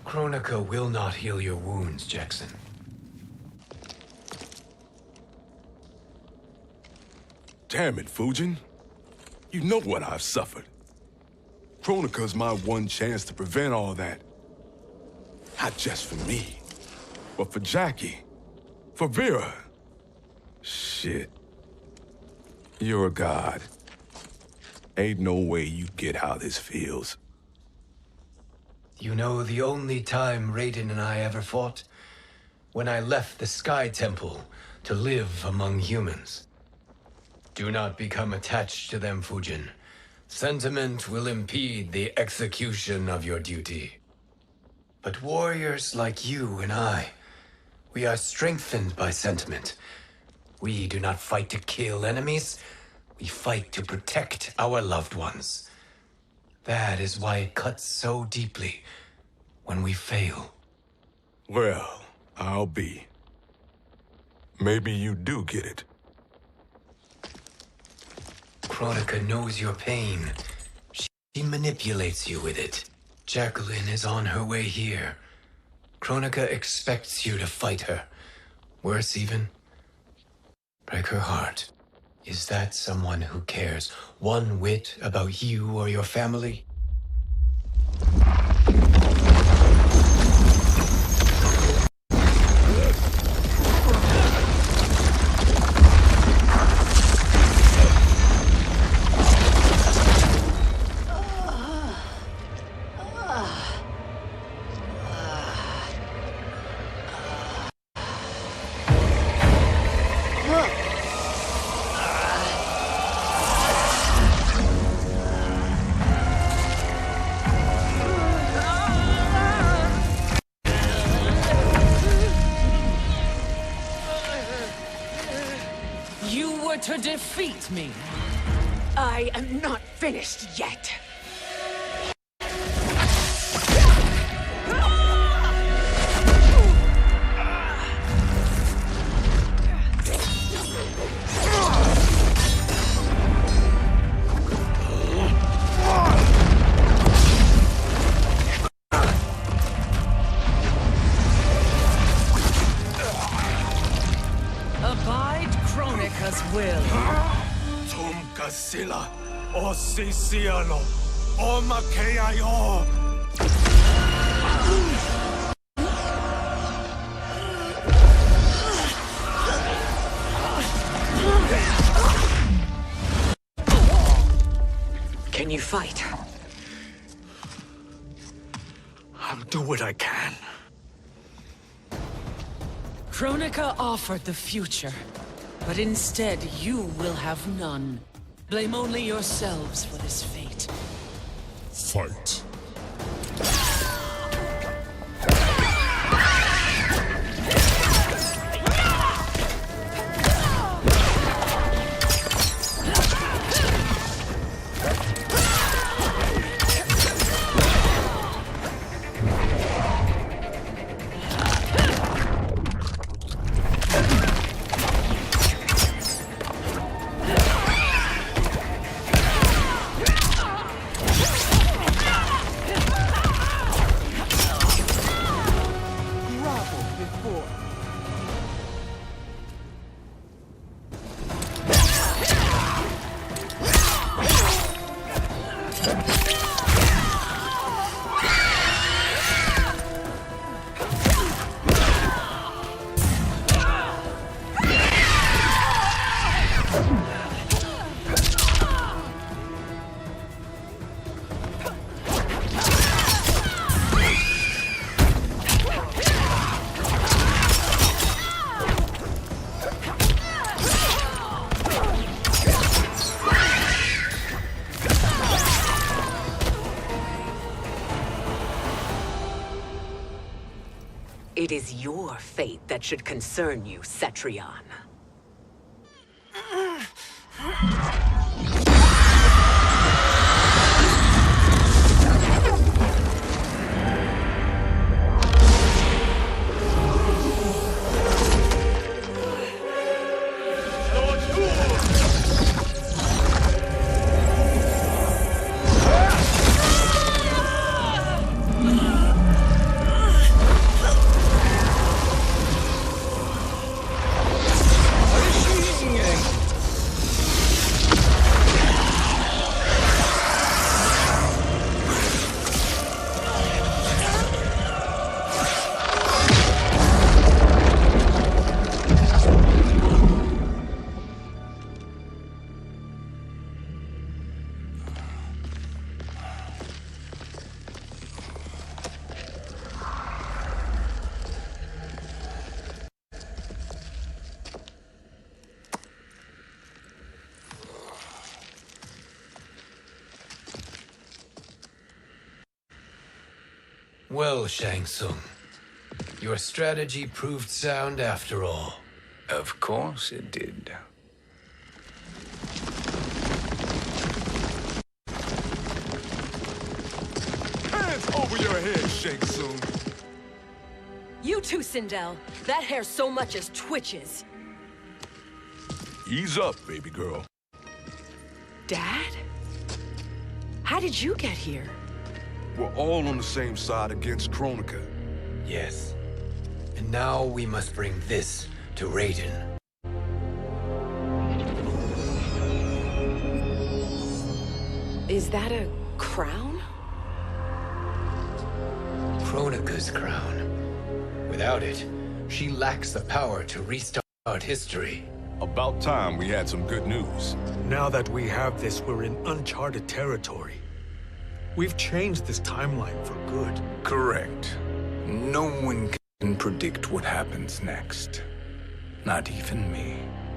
Kronika will not heal your wounds, Jackson. Damn it, Fujin. You know what I've suffered. Kronika's my one chance to prevent all that. Not just for me, but for Jackie, for Vera. Shit. You're a god. Ain't no way you get how this feels. You know the only time Raiden and I ever fought? When I left the Sky Temple to live among humans. Do not become attached to them, Fujin. Sentiment will impede the execution of your duty. But warriors like you and I, we are strengthened by sentiment. We do not fight to kill enemies. We fight to protect our loved ones. That is why it cuts so deeply when we fail. Well, I'll be. Maybe you do get it. Kronika knows your pain. She manipulates you with it. Jacqueline is on her way here. Kronika expects you to fight her. Worse even, break her heart. Is that someone who cares one whit about you or your family? To defeat me. I am not finished yet. Abide Kronika's will. Sila, o Siciano, o Makeayo. Can you fight? I'll do what I can. Kronika offered the future. But instead, you will have none. Blame only yourselves for this fate. Fight. It is your fate that should concern you, Cetrion. Well, Shang Tsung, your strategy proved sound after all. Of course it did. Hands over your head, Shang Tsung. You too, Sindel. That hair so much as twitches. Ease up, baby girl. Dad? How did you get here? We're all on the same side against Kronika. Yes. And now we must bring this to Raiden. Is that a crown? Kronika's crown. Without it, she lacks the power to restart history. About time we had some good news. Now that we have this, we're in uncharted territory. We've changed this timeline for good. Correct. No one can predict what happens next. Not even me.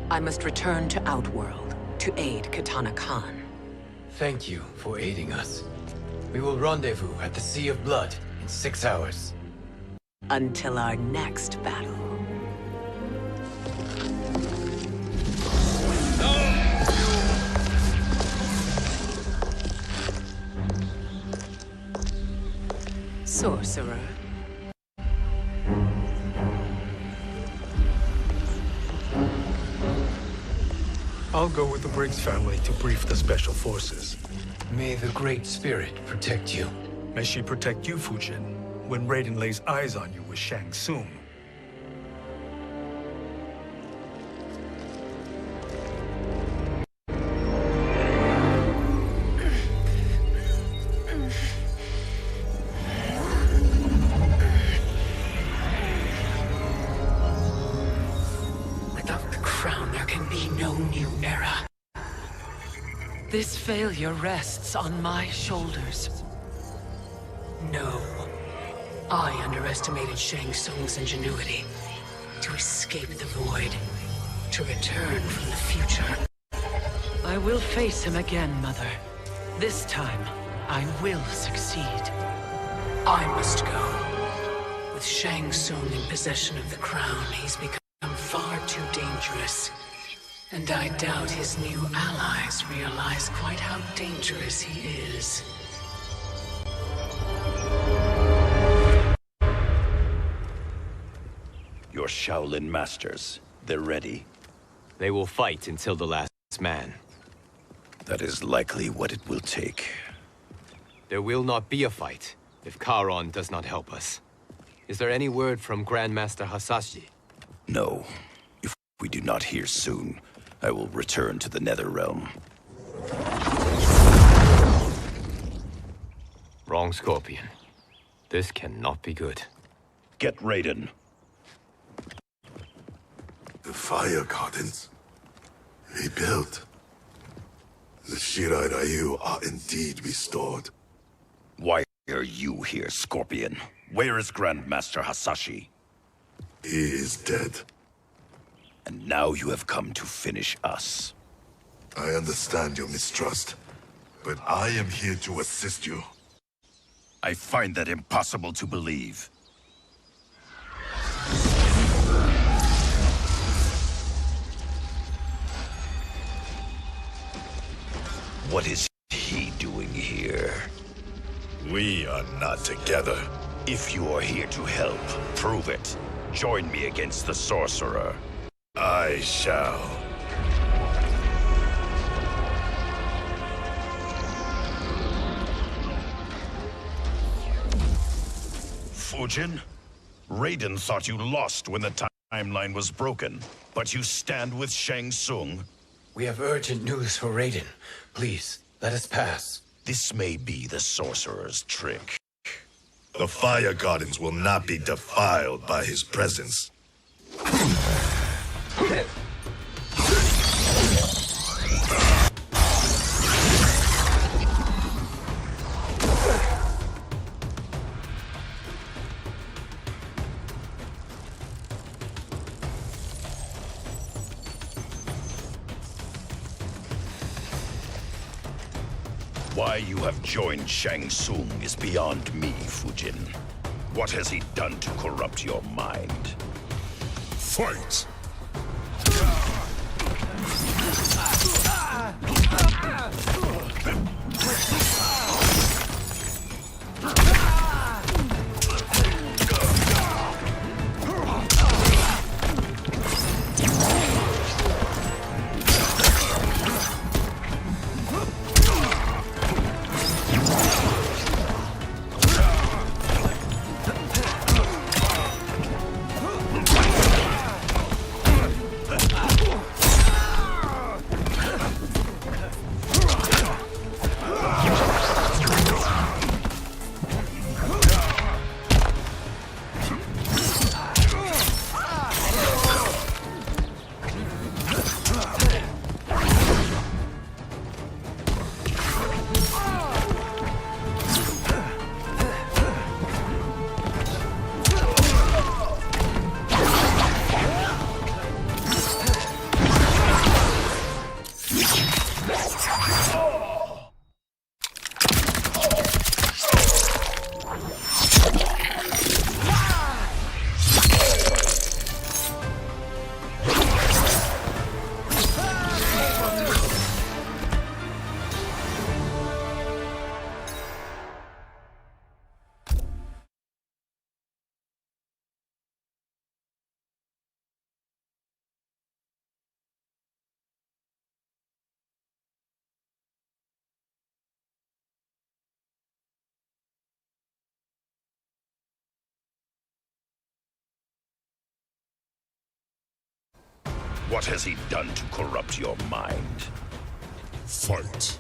I must return to Outworld to aid Katana Khan. Thank you for aiding us. We will rendezvous at the Sea of Blood in 6 hours. Until our next battle. Sorcerer. I'll go with the Briggs family to brief the Special Forces. May the Great Spirit protect you. May she protect you, Fujin, when Raiden lays eyes on you with Shang Tsung. This failure rests on my shoulders. No. I underestimated Shang Tsung's ingenuity to escape the void. to return from the future. I will face him again, Mother. This time, I will succeed. I must go. With Shang Tsung in possession of the crown, he's become far too dangerous. And I doubt his new allies realize quite how dangerous he is. Your Shaolin masters, they're ready. They will fight until the last man. That is likely what it will take. There will not be a fight if Charon does not help us. Is there any word from Grandmaster Hasashi? No. If we do not hear soon, I will return to the Netherrealm. Wrong, Scorpion. This cannot be good. Get Raiden. The Fire Gardens. Rebuilt. The Shirai Ryu are indeed restored. Why are you here, Scorpion? Where is Grandmaster Hasashi? He is dead. And now you have come to finish us. I understand your mistrust, but I am here to assist you. I find that impossible to believe. What is he doing here? We are not together. If you are here to help, prove it. Join me against the sorcerer. I shall. Fujin? Raiden thought you lost when the timeline was broken, but you stand with Shang Tsung. We have urgent news for Raiden. Please, let us pass. This may be the sorcerer's trick. The Fire Gardens will not be defiled by his presence. Why you have joined Shang Tsung is beyond me, Fujin. What has he done to corrupt your mind? Fight! What has he done to corrupt your mind? Fight!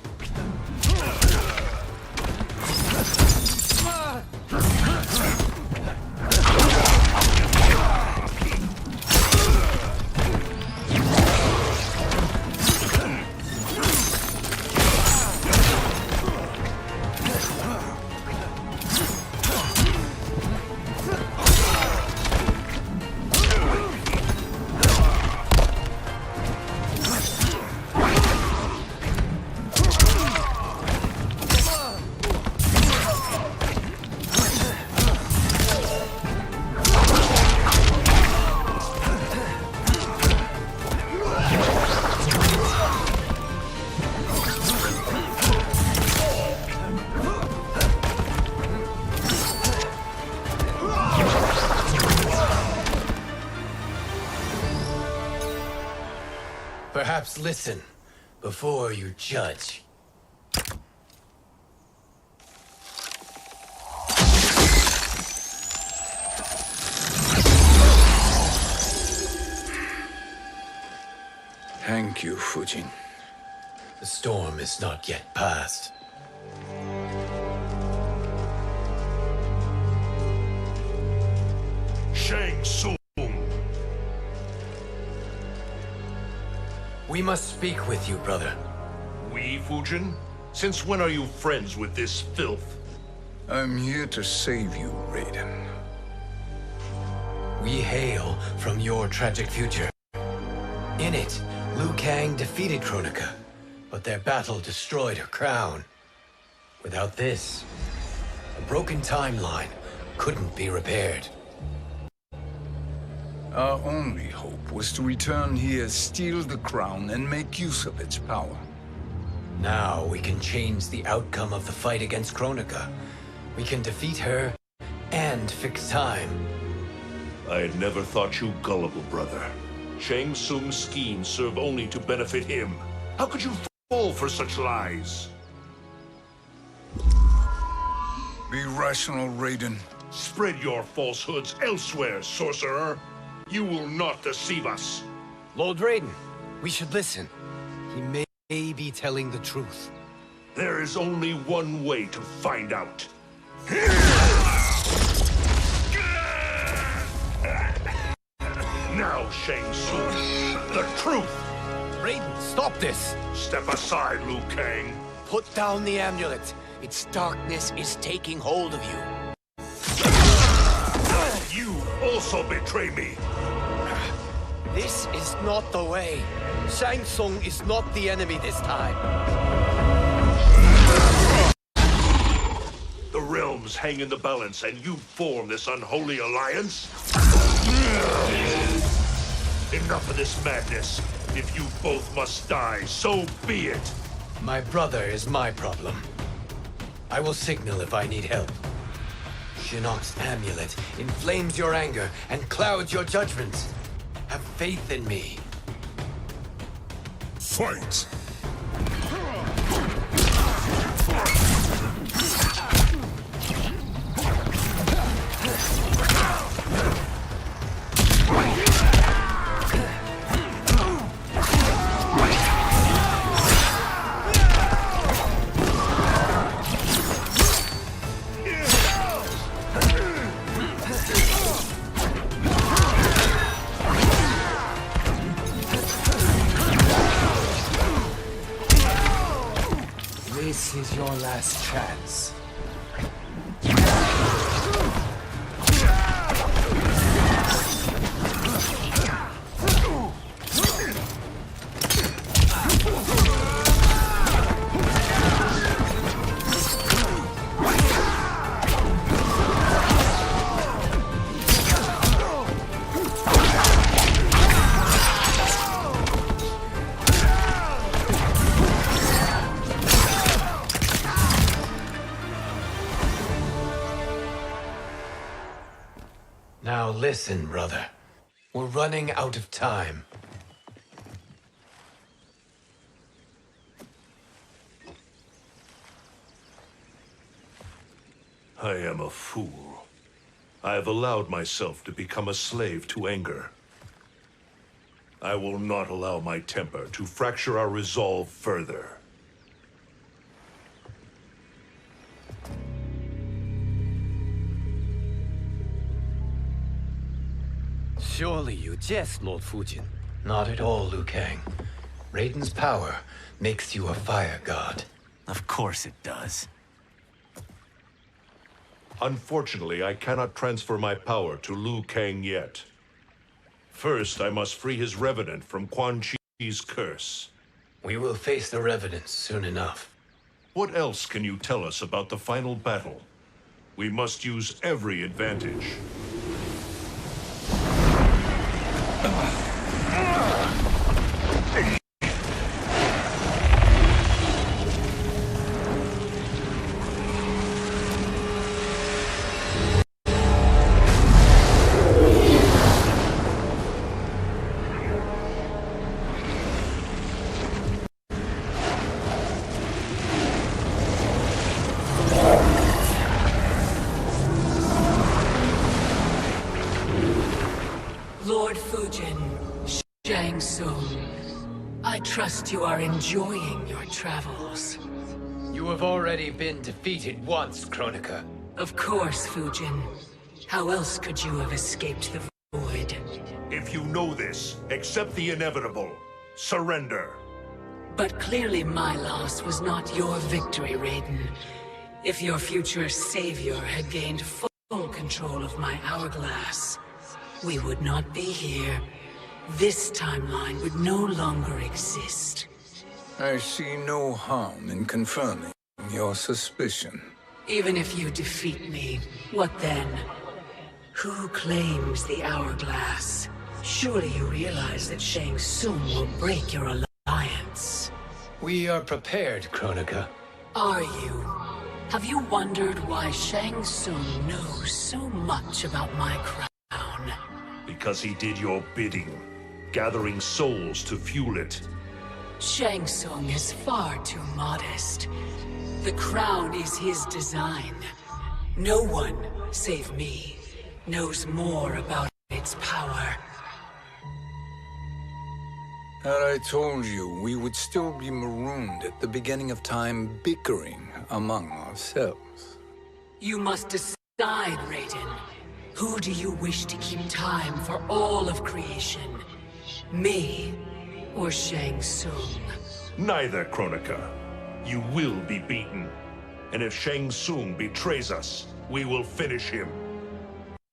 Perhaps listen before you judge. Thank you, Fujin. The storm is not yet past. Shang Tsung! We must speak with you, brother. We, Fujin? Since when are you friends with this filth? I'm here to save you, Raiden. We hail from your tragic future. In it, Liu Kang defeated Kronika, but their battle destroyed her crown. Without this, a broken timeline couldn't be repaired. Our only hope was to return here, steal the crown, and make use of its power. Now we can change the outcome of the fight against Kronika. We can defeat her and fix time. I had never thought you gullible, brother. Shang Tsung's schemes serve only to benefit him. How could you fall for such lies? Be rational, Raiden. Spread your falsehoods elsewhere, sorcerer. You will not deceive us. Lord Raiden, we should listen. He may be telling the truth. There is only one way to find out. Now, Shang Tsung, the truth! Raiden, stop this! Step aside, Liu Kang. Put down the amulet. Its darkness is taking hold of you. You also betray me. This is not the way. Shang Tsung is not the enemy this time. The realms hang in the balance, and you form this unholy alliance? Enough of this madness. If you both must die, so be it. My brother is my problem. I will signal if I need help. Shinnok's amulet inflames your anger and clouds your judgments. Have faith in me. Fight! This is your last chance. Now listen, brother. We're running out of time. I am a fool. I have allowed myself to become a slave to anger. I will not allow my temper to fracture our resolve further. Surely you jest, Lord Fujin. Not at all, Liu Kang. Raiden's power makes you a fire god. Of course it does. Unfortunately, I cannot transfer my power to Liu Kang yet. First, I must free his revenant from Quan Chi's curse. We will face the revenants soon enough. What else can you tell us about the final battle? We must use every advantage. Shang Tsung, I trust you are enjoying your travels. You have already been defeated once, Kronika. Of course, Fujin. How else could you have escaped the void? If you know this, accept the inevitable. Surrender. But clearly my loss was not your victory, Raiden. If your future savior had gained full control of my hourglass, we would not be here. This timeline would no longer exist. I see no harm in confirming your suspicion. Even if you defeat me, what then? Who claims the hourglass? Surely you realize that Shang Tsung will break your alliance. We are prepared, Kronika. Are you? Have you wondered why Shang Tsung knows so much about my crown? Because he did your bidding, gathering souls to fuel it. Shang Tsung is far too modest. The crown is his design. No one, save me, knows more about its power. Had I told you, we would still be marooned at the beginning of time, bickering among ourselves. You must decide, Raiden. Who do you wish to keep time for all of creation? Me or Shang Tsung? Neither, Kronika. You will be beaten. And if Shang Tsung betrays us, we will finish him.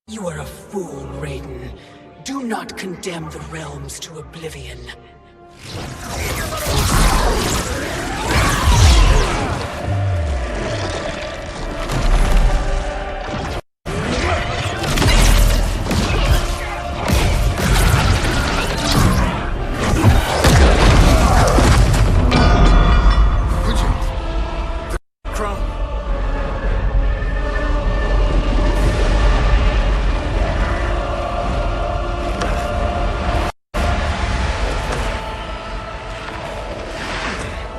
You are a fool, Raiden. Do not condemn the realms to oblivion.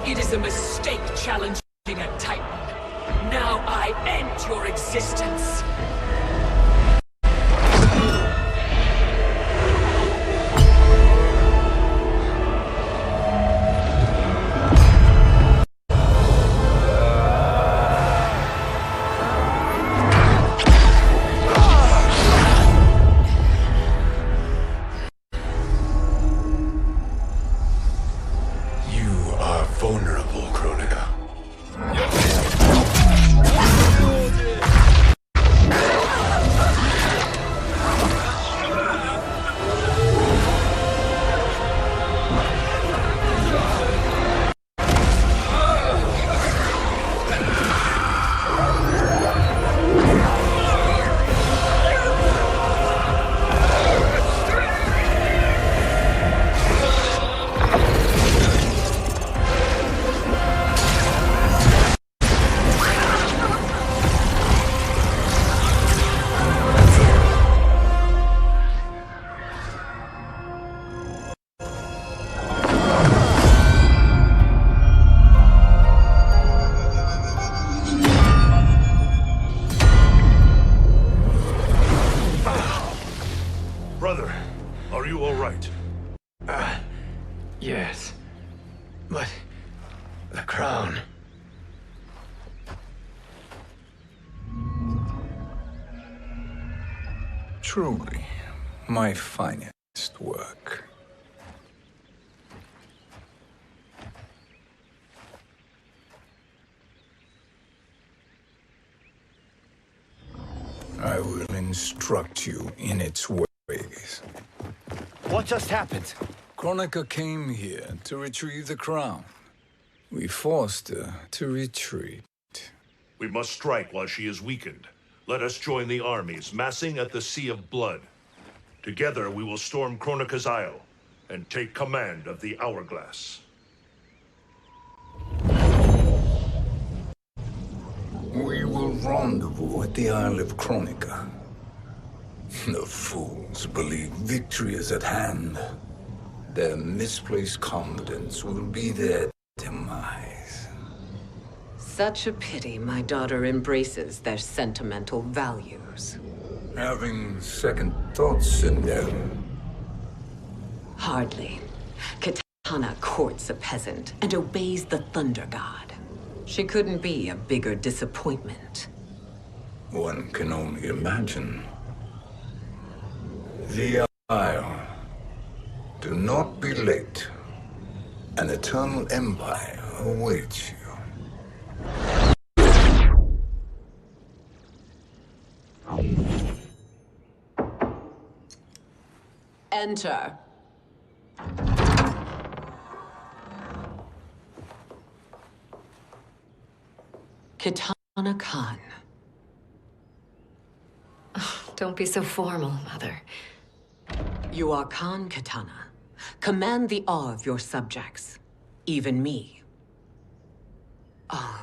It is a mistake challenging a Titan. Now I end your existence. Vulnerable, Kronika. Brother, are you all right? Yes. But the crown. Truly, my finest work. I will instruct you in its ways. What just happened? Kronika came here to retrieve the crown. We forced her to retreat. We must strike while she is weakened. Let us join the armies, massing at the Sea of Blood. Together we will storm Kronika's Isle and take command of the Hourglass. We will rendezvous at the Isle of Kronika. The fools believe victory is at hand. Their misplaced confidence will be their demise. Such a pity my daughter embraces their sentimental values. Having second thoughts in them. Hardly. Kitana courts a peasant and obeys the Thunder God. She couldn't be a bigger disappointment. One can only imagine. The Isle. Do not be late. An eternal empire awaits you. Enter. Kitana Khan. Don't be so formal, Mother. You are Khan Kitana. Command the awe of your subjects, even me. Oh,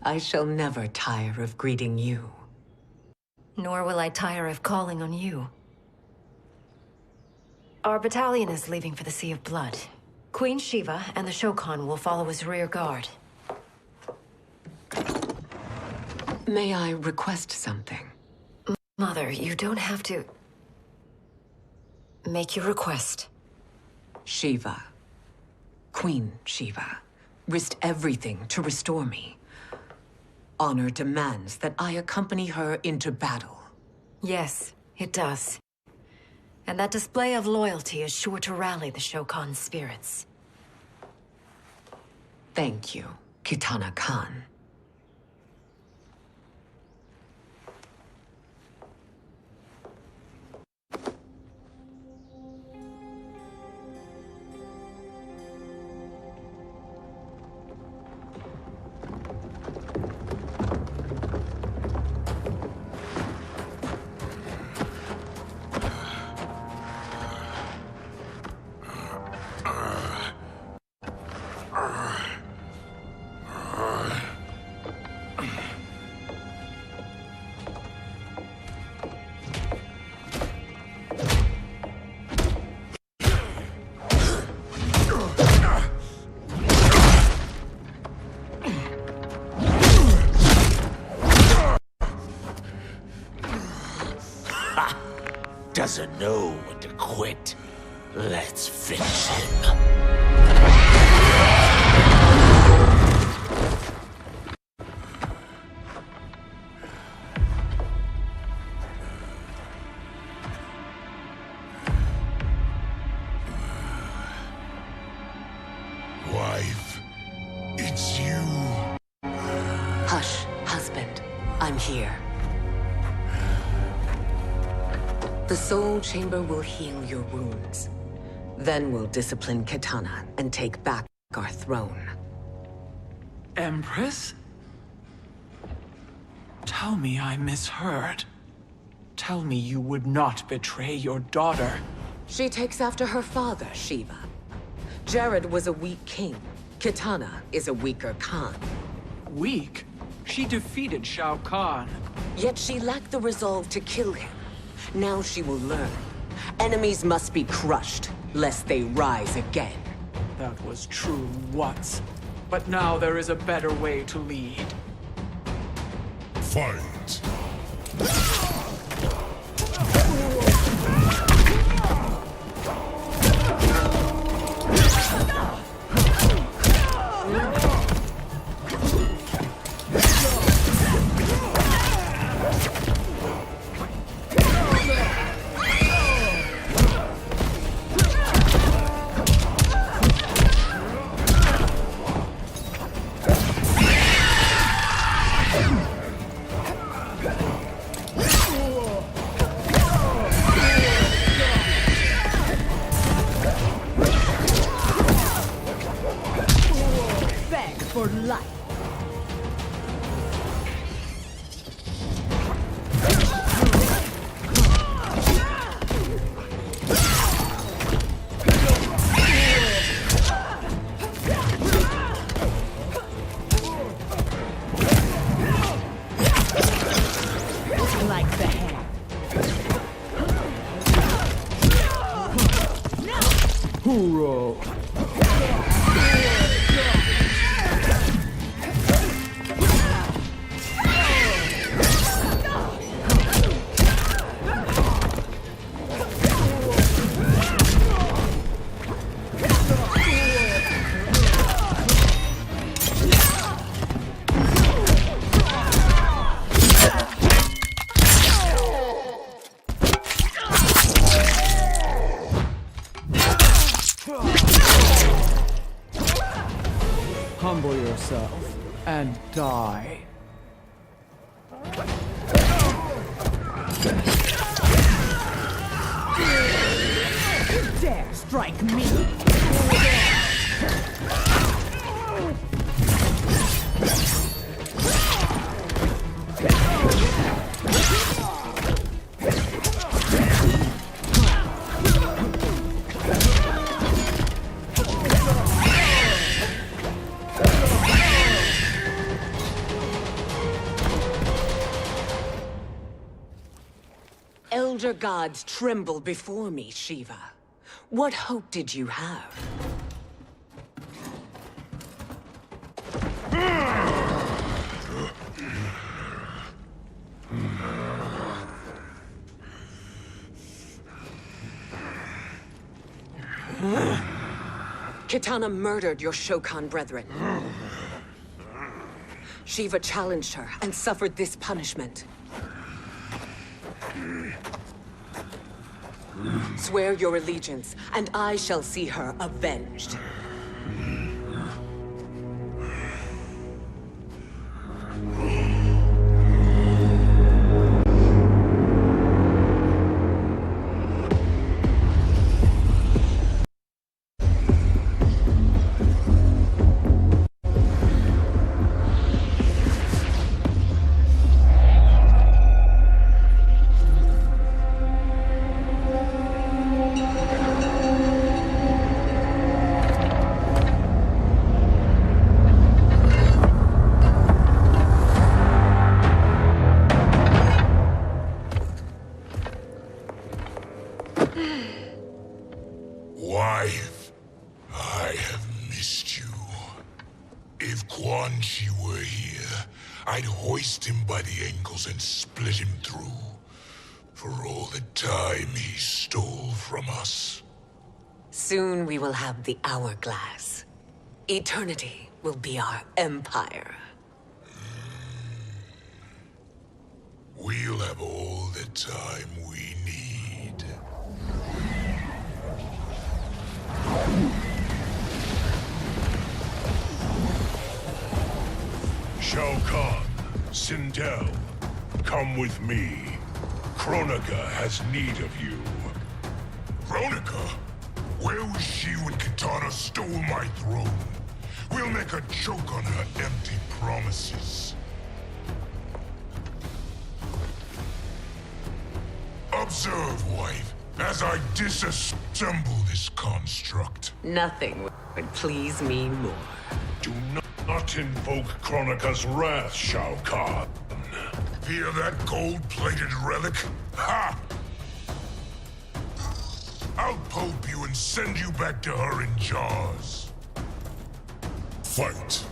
I shall never tire of greeting you. Nor will I tire of calling on you. Our battalion is leaving for the Sea of Blood. Queen Shiva and the Shokan will follow as rear guard. May I request something? Mother, you don't have to... make your request. Shiva, Queen Shiva, risked everything to restore me. Honor demands that I accompany her into battle. Yes, it does. And that display of loyalty is sure to rally the Shokan's spirits. Thank you, Kitana Khan. Doesn't know when to quit. Let's finish him. Wife, it's you. Hush, husband. I'm here. The Soul Chamber will heal your wounds. Then we'll discipline Kitana and take back our throne. Empress? Tell me I misheard. Tell me you would not betray your daughter. She takes after her father, Shiva. Jared was a weak king. Kitana is a weaker Khan. Weak? She defeated Shao Kahn. Yet she lacked the resolve to kill him. Now she will learn. Enemies must be crushed, lest they rise again. That was true once. But now there is a better way to lead. Fight. For life. Like the hand. Hoorah! yourself and die. Dare strike me! Elder gods tremble before me, Shiva. What hope did you have? Kitana murdered your Shokan brethren. Shiva challenged her and suffered this punishment. Swear your allegiance, and I shall see her avenged. Wife, I have missed you. If Quan Chi were here, I'd hoist him by the ankles and split him through. For all the time he stole from us. Soon we will have the hourglass. Eternity will be our empire. We'll have all the time we need. Shao Kahn, Sindel, come with me. Kronika has need of you. Kronika? Where was she when Kitana stole my throne? We'll make a joke on her empty promises. Observe, wife, as I disassemble this construct. Nothing would please me more. Do not invoke Kronika's wrath, Shao Kahn. Fear that gold-plated relic? Ha! I'll pulp you and send you back to her in jars. Fight.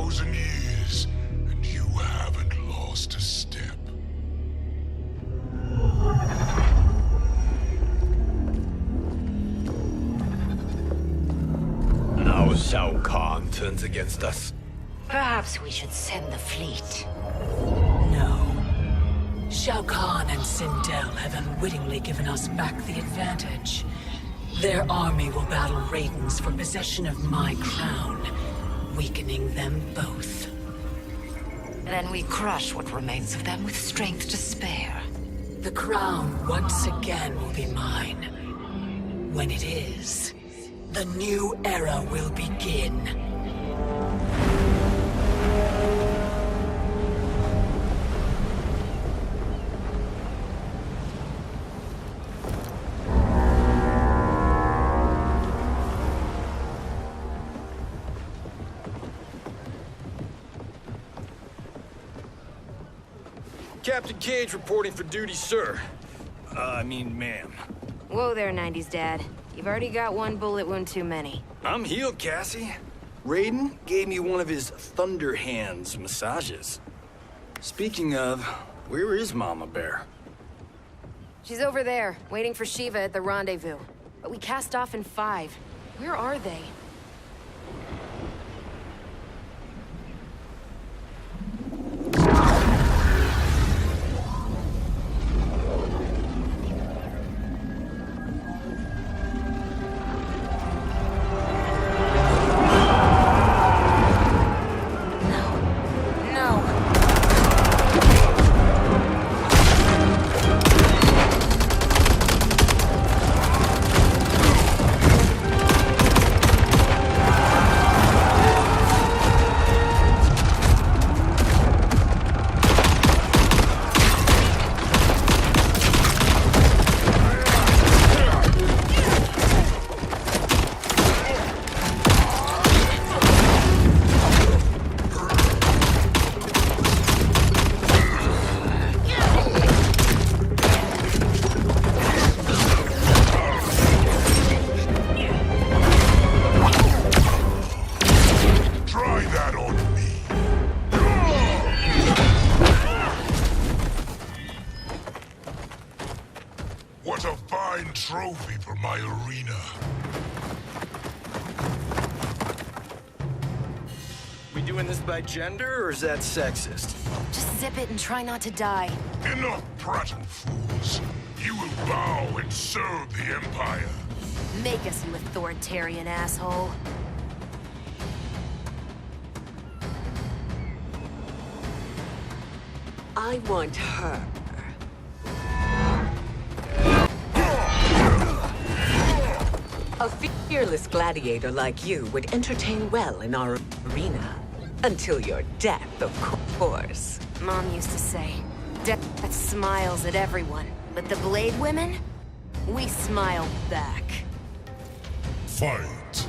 1,000 years, and you haven't lost a step. Now Shao Kahn turns against us. Perhaps we should send the fleet. No. Shao Kahn and Sindel have unwittingly given us back the advantage. Their army will battle Raidens for possession of my crown, weakening them both. Then we crush what remains of them with strength to spare. The crown once again will be mine. When it is, the new era will begin. Captain Cage reporting for duty, sir. Ma'am. Whoa there, 90s dad. You've already got one bullet wound too many. I'm healed, Cassie. Raiden gave me one of his Thunder Hands massages. Speaking of, where is Mama Bear? She's over there, waiting for Shiva at the rendezvous. But we cast off in 5. Where are they? What a fine trophy for my arena. We doing this by gender, or is that sexist? Just zip it and try not to die. Enough prattle, fools. You will bow and serve the Empire. Make us, you authoritarian asshole. I want her. A fearless gladiator like you would entertain well in our arena. Until your death, of course. Mom used to say, death smiles at everyone, but the Blade women, we smile back. Fight.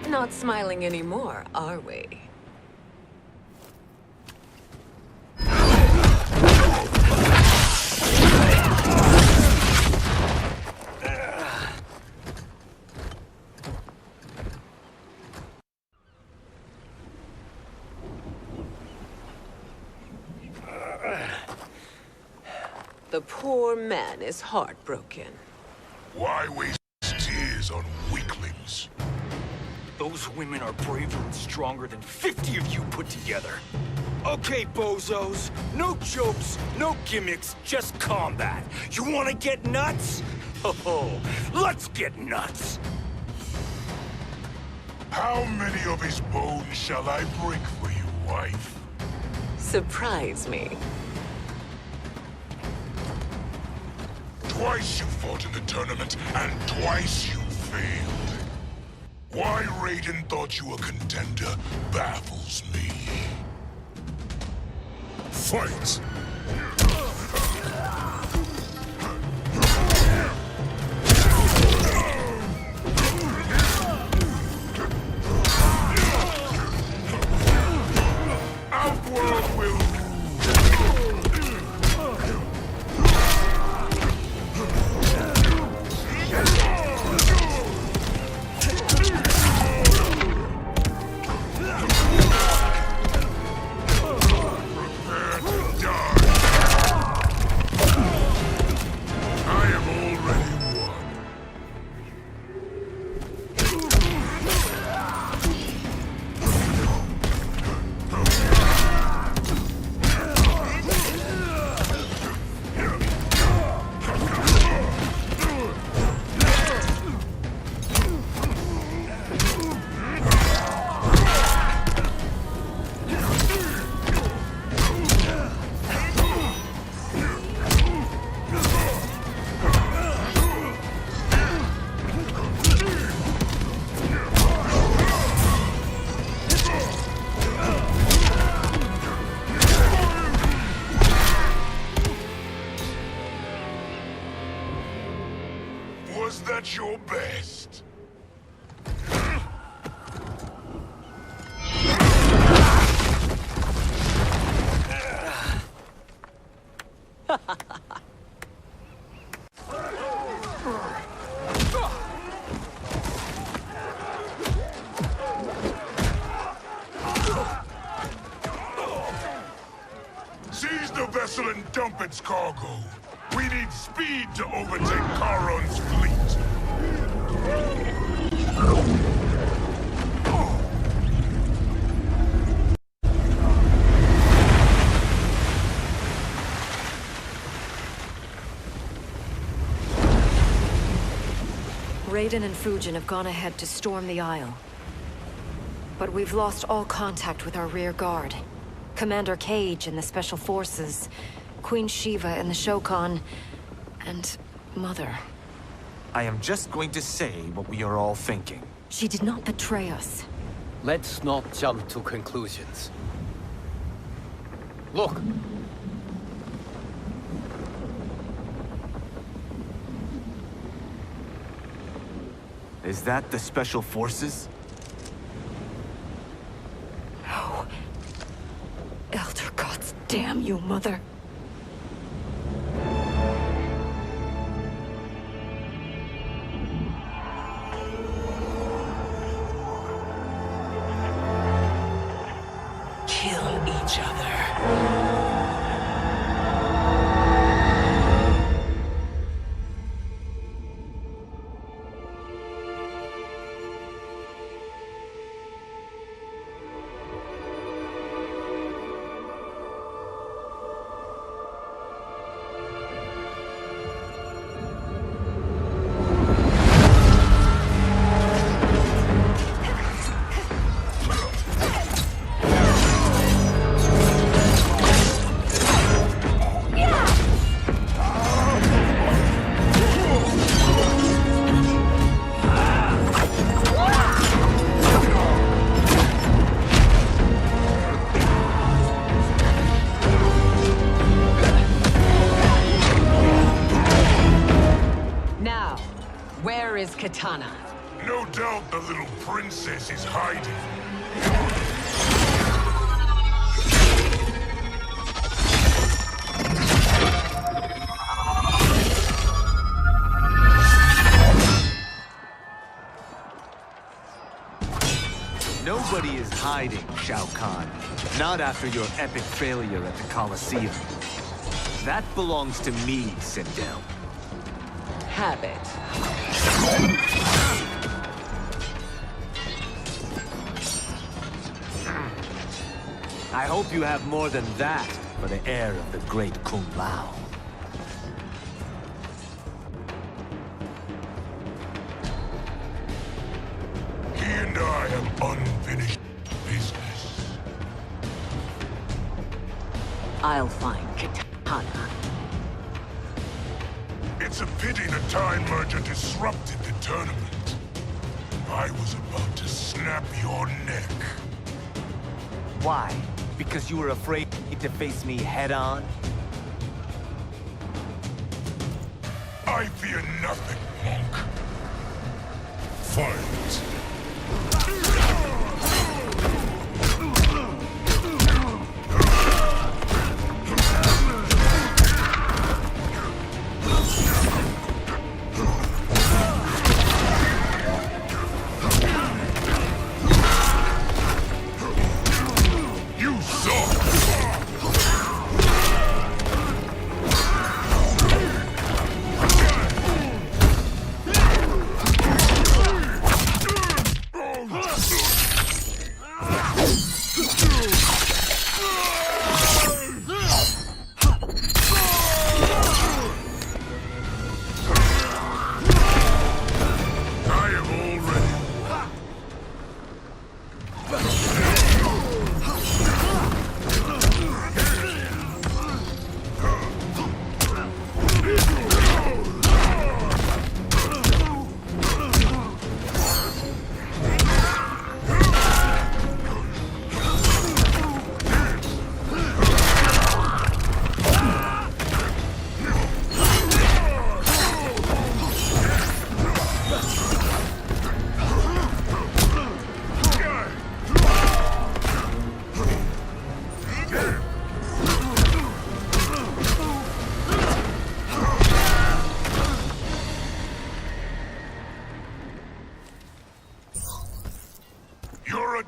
Not smiling anymore, are we? The poor man is heartbroken. Why waste tears on weaklings? Those women are braver and stronger than 50 of you put together. Okay, bozos. No jokes, no gimmicks, just combat. You wanna get nuts? Oh, let's get nuts! How many of his bones shall I break for you, wife? Surprise me. Twice you fought in the tournament, and twice you failed. Why Raiden thought you a contender baffles me. Fight! Outworld will Was that your best? Seize the vessel and dump its cargo. We need speed to overtake Charon's fleet. Raiden and Fujin have gone ahead to storm the Isle. But we've lost all contact with our rear guard. Commander Cage and the Special Forces, Queen Shiva and the Shokan, and Mother. I am just going to say what we are all thinking. She did not betray us. Let's not jump to conclusions. Look! Is that the Special Forces? No. Elder gods damn you, Mother. Kill each other. Where is Katana? No doubt the little princess is hiding. Nobody is hiding, Shao Kahn. Not after your epic failure at the Colosseum. That belongs to me, Sindel. Have it. I hope you have more than that for the heir of the great Kung Lao. He and I have unfinished business. I'll find Kitana. It's a pity the Time Merger disrupted the tournament. I was about to snap your neck. Why? Because you were afraid to face me head-on? I fear nothing, Monk. Fight.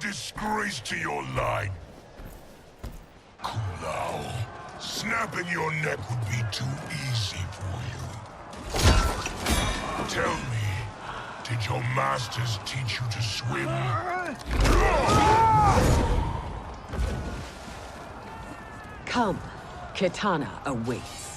Disgrace to your line. Kung Lao, snapping your neck would be too easy for you. Tell me, did your masters teach you to swim? Come, Kitana awaits.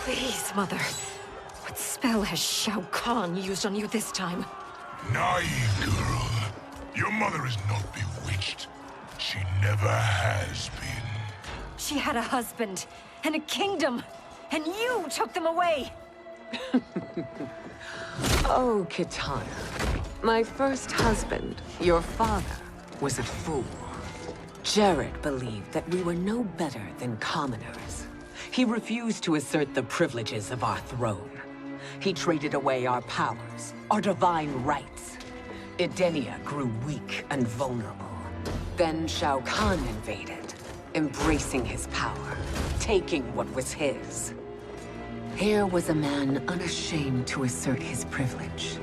Please, Mother. What spell has Shao Kahn used on you this time? Naive girl. Your mother is not bewitched. She never has been. She had a husband and a kingdom, and you took them away! Oh, Kitana. My first husband, your father, was a fool. Jared believed that we were no better than commoners. He refused to assert the privileges of our throne. He traded away our powers, our divine rights. Edenia grew weak and vulnerable. Then Shao Kahn invaded, embracing his power, taking what was his. Here was a man unashamed to assert his privilege,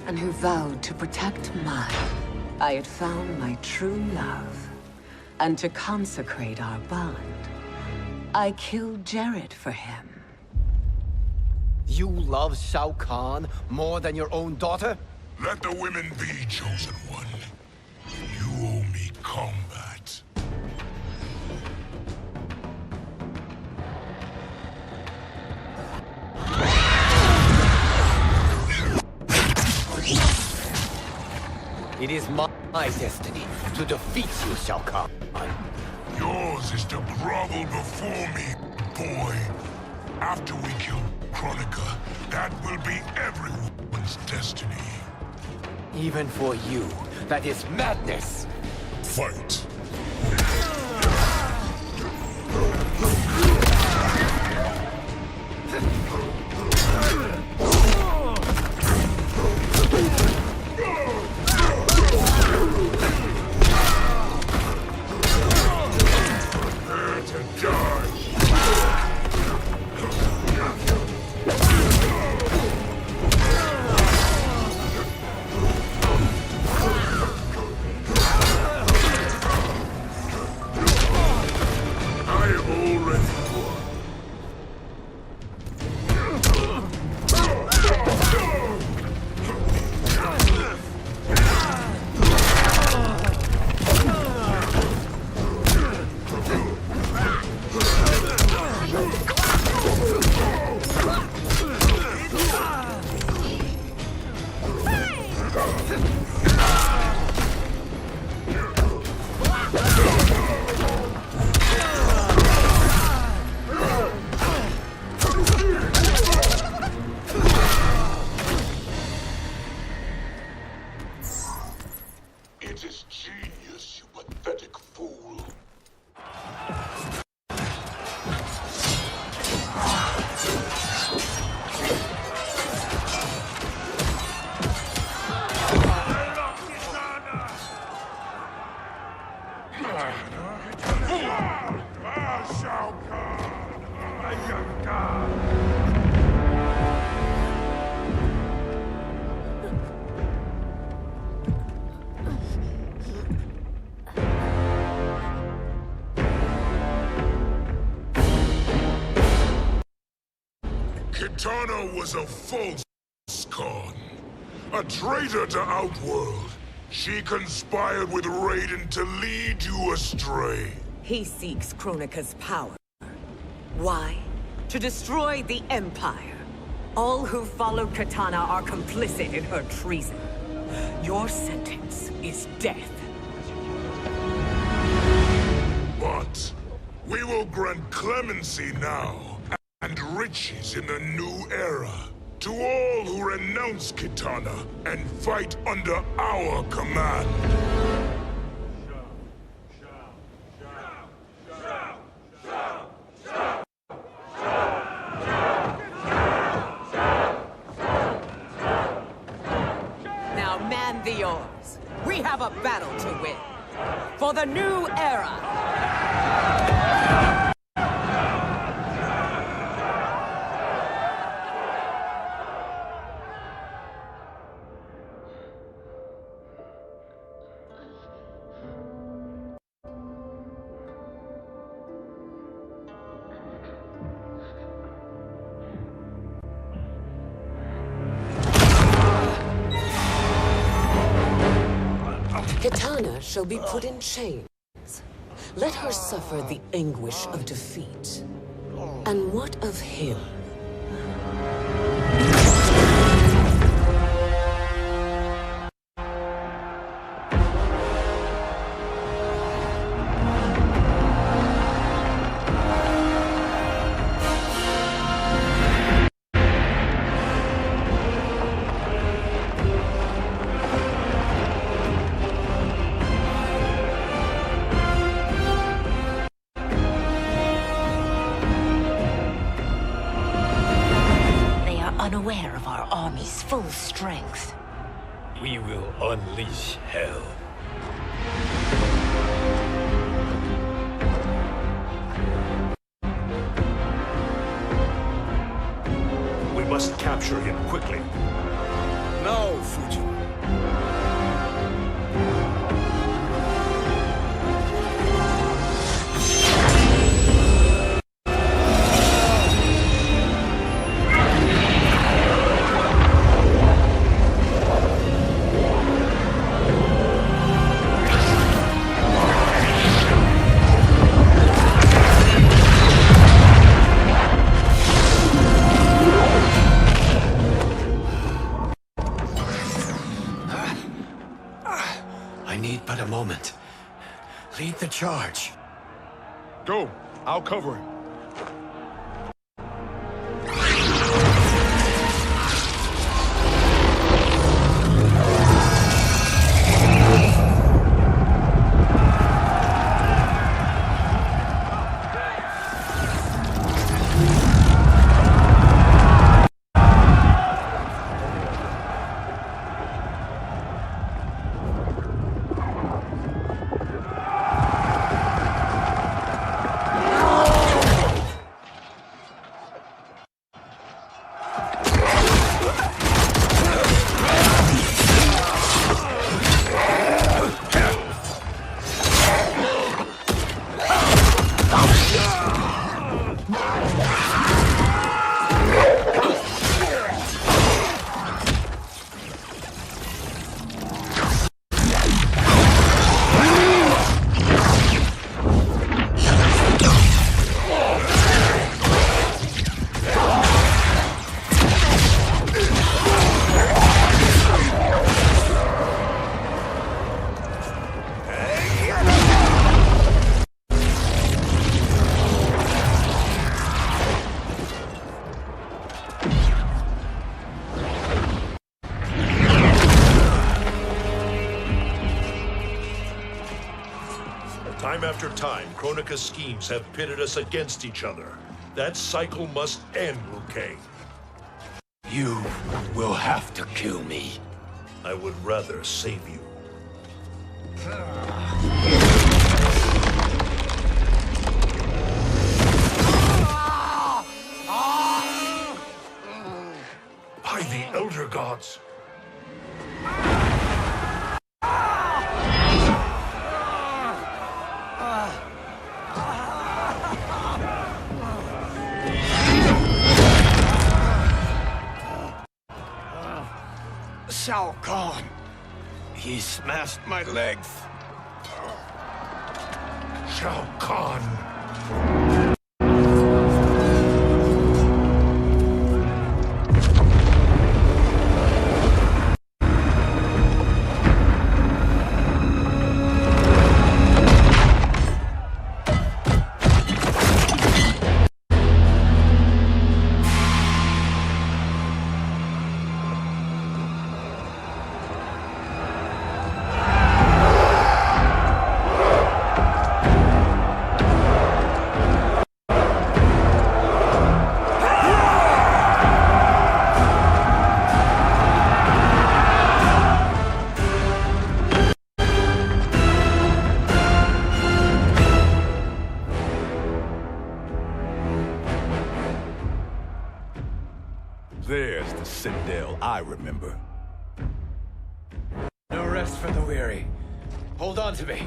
and who vowed to protect mine. I had found my true love, and to consecrate our bond, I killed Jared for him. You love Shao Kahn more than your own daughter? Let the women be, Chosen One. You owe me combat. It is my destiny to defeat you, Shao Kahn. Yours is to grovel before me, boy. After we kill Kronika, that will be everyone's destiny. Even for you, that is madness! Fight! It is genius, you pathetic fool. Shao Kahn, my young god. Kitana was a false Khan, a traitor to Outworld. She conspired with Raiden to lead you astray. He seeks Kronika's power. Why? To destroy the Empire. All who followed Kitana are complicit in her treason. Your sentence is death. But we will grant clemency now, and riches in the new era, to all who renounce Kitana and fight under our command. Now man the oars. We have a battle to win. For the new era. Kitana shall be put in chains. Let her suffer the anguish of defeat. And what of him? Unaware of our army's full strength. We will unleash hell. We must capture him quickly. Now, Fujin. moment. Lead the charge. Go. I'll cover him. Time after time, Kronika's schemes have pitted us against each other. That cycle must end, Liu Kang. You will have to kill me. I would rather save you. By the Elder Gods! Shao Kahn! He smashed my legs! Shao Kahn! There's the Citadel I remember. No rest for the weary. Hold on to me.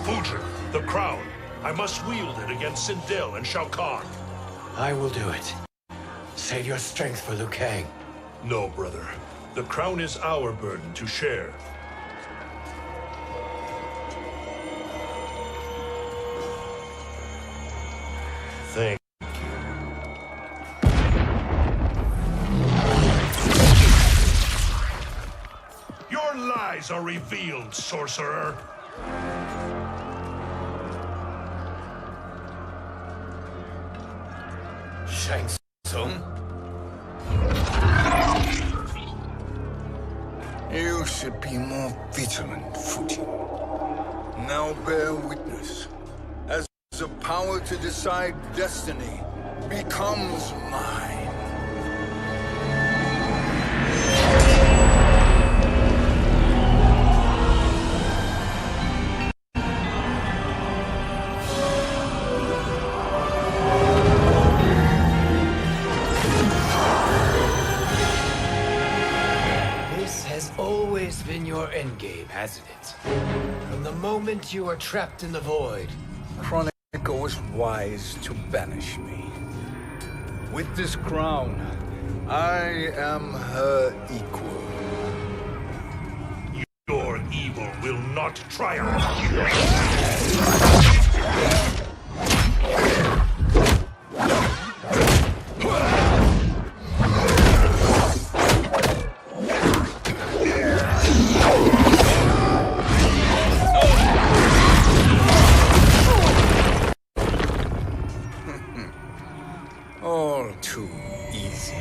Fujin, the crown. I must wield it against Sindel and Shao Kahn. I will do it. Save your strength for Liu Kang. No, brother. The crown is our burden to share. Thank you. Your lies are revealed, sorcerer. Shang Tsung? You should be more vigilant, Fujin. Now bear witness. As the power to decide destiny becomes mine. Been your endgame, hasn't it? From the moment you were trapped in the void. Kronika was wise to banish me. With this crown, I am her equal. Your evil will not triumph. All too easy.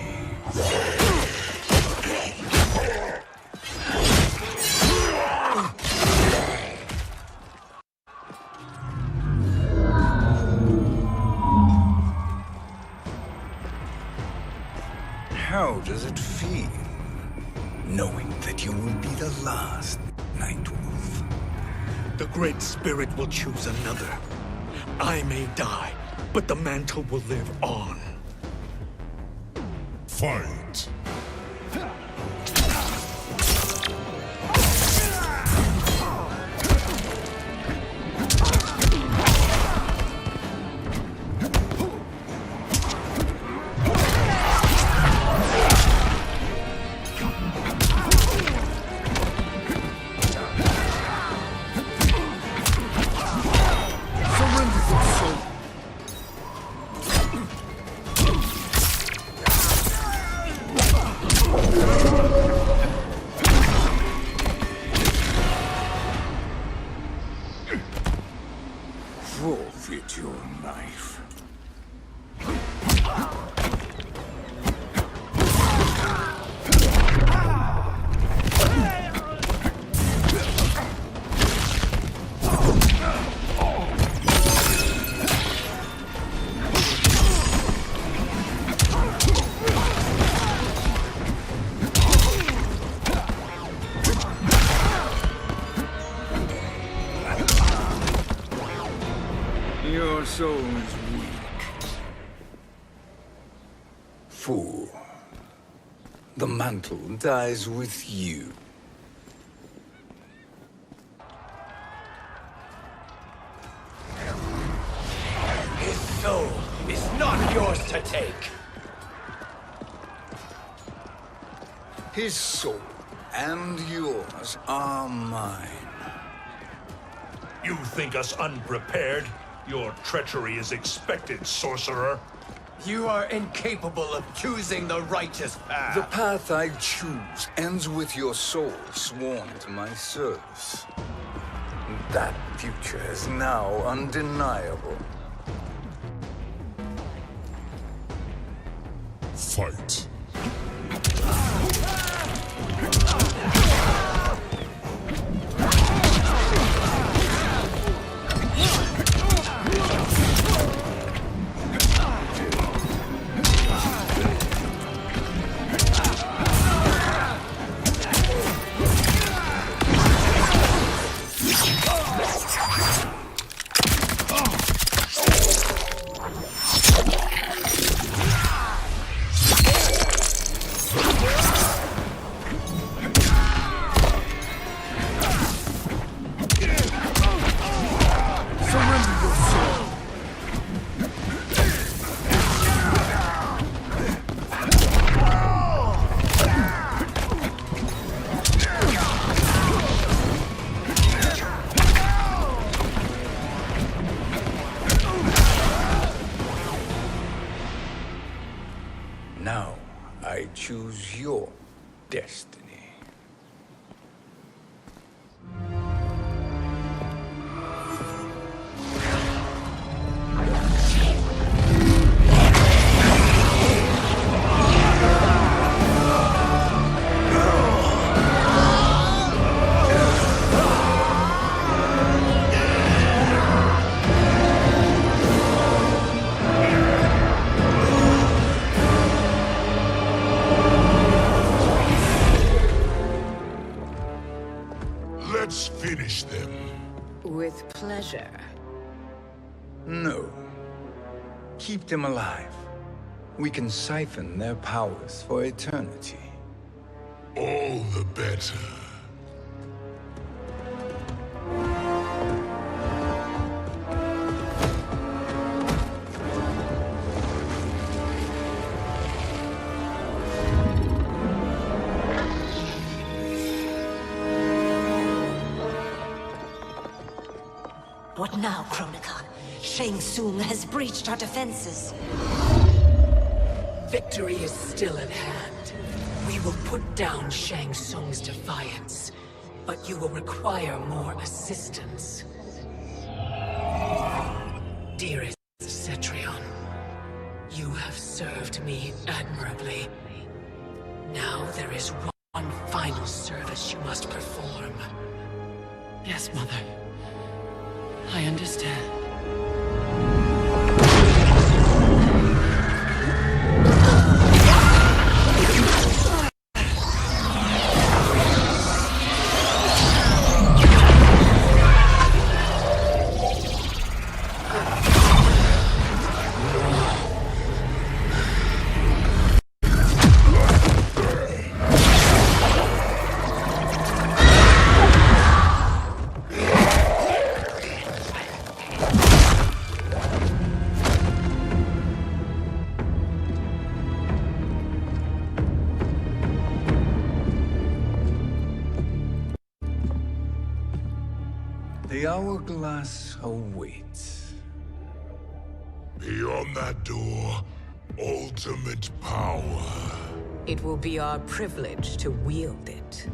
How does it feel, knowing that you will be the last Nightwolf? The Great Spirit will choose another. I may die, but the mantle will live on. Fight! Forfeit your life. Your soul is weak. Fool. The mantle dies with you. His soul is not yours to take. His soul and yours are mine. You think us unprepared? Your treachery is expected, sorcerer. You are incapable of choosing the righteous path. The path I choose ends with your soul sworn to my service. That future is now undeniable. Fight! Now, I choose your destiny. Let's finish them. With pleasure. No. Keep them alive. We can siphon their powers for eternity. All the better. What now, Kronika? Shang Tsung has breached our defenses. Victory is still at hand. We will put down Shang Tsung's defiance, but you will require more assistance. Dearest Cetrion, you have served me admirably. Now there is one final service you must perform. Yes, Mother. I understand. The hourglass awaits. Beyond that door, ultimate power. It will be our privilege to wield it.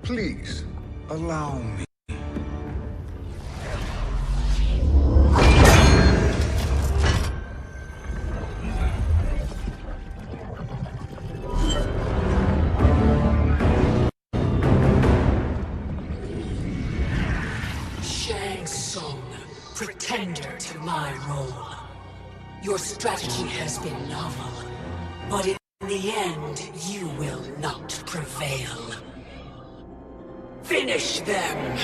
Please, allow me. Shang Tsung, pretender to my role. Your strategy has been novel, but in the end, you will not prevail. Finish them!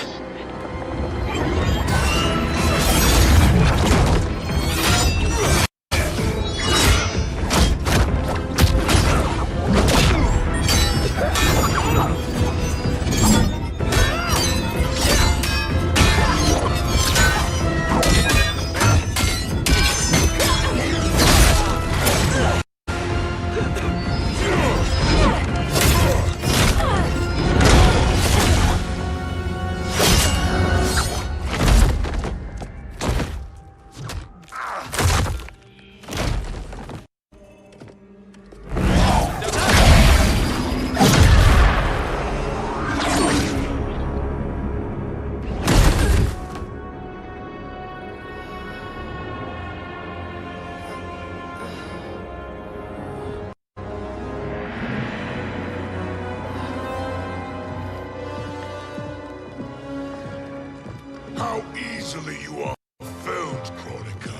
How easily you are felled, Kronika.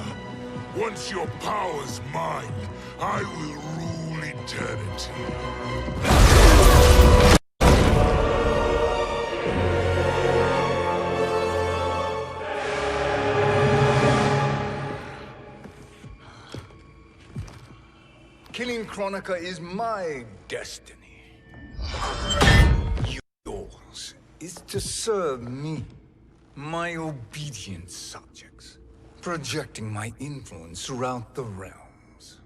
Once your power's mine, I will rule eternity. Killing Kronika is my destiny. Yours is to serve me, my obedient subjects, projecting my influence throughout the realms.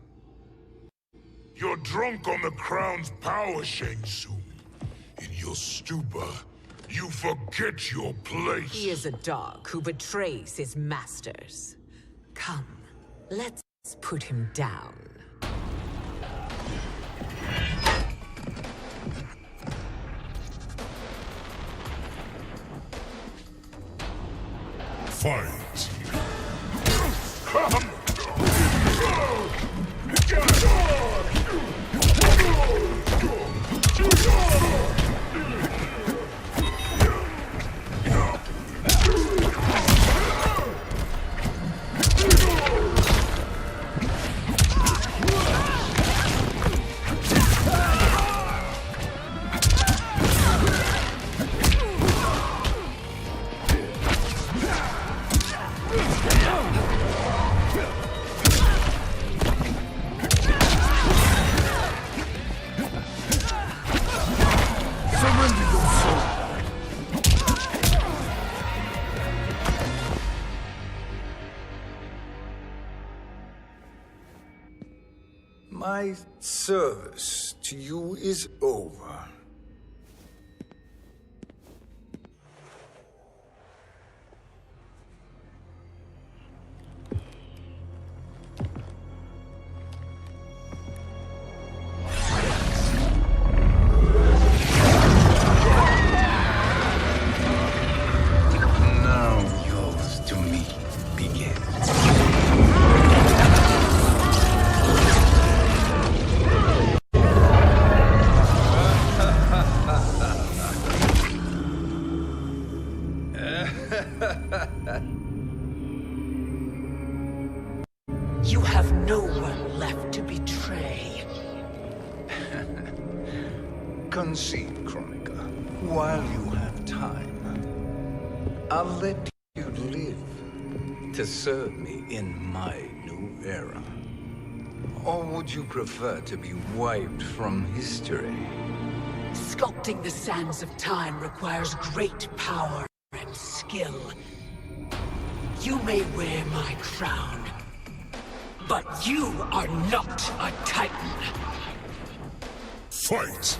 You're drunk on the crown's power, Shang Tsung. In your stupor, you forget your place. He is a dog who betrays his masters. Come, let's put him down. Fight! My service to you is over. concede, Kronika, while you have time. I'll let you live to serve me in my new era. Or would you prefer to be wiped from history? Sculpting the sands of time requires great power and skill. You may wear my crown, but you are not a Titan. Fight!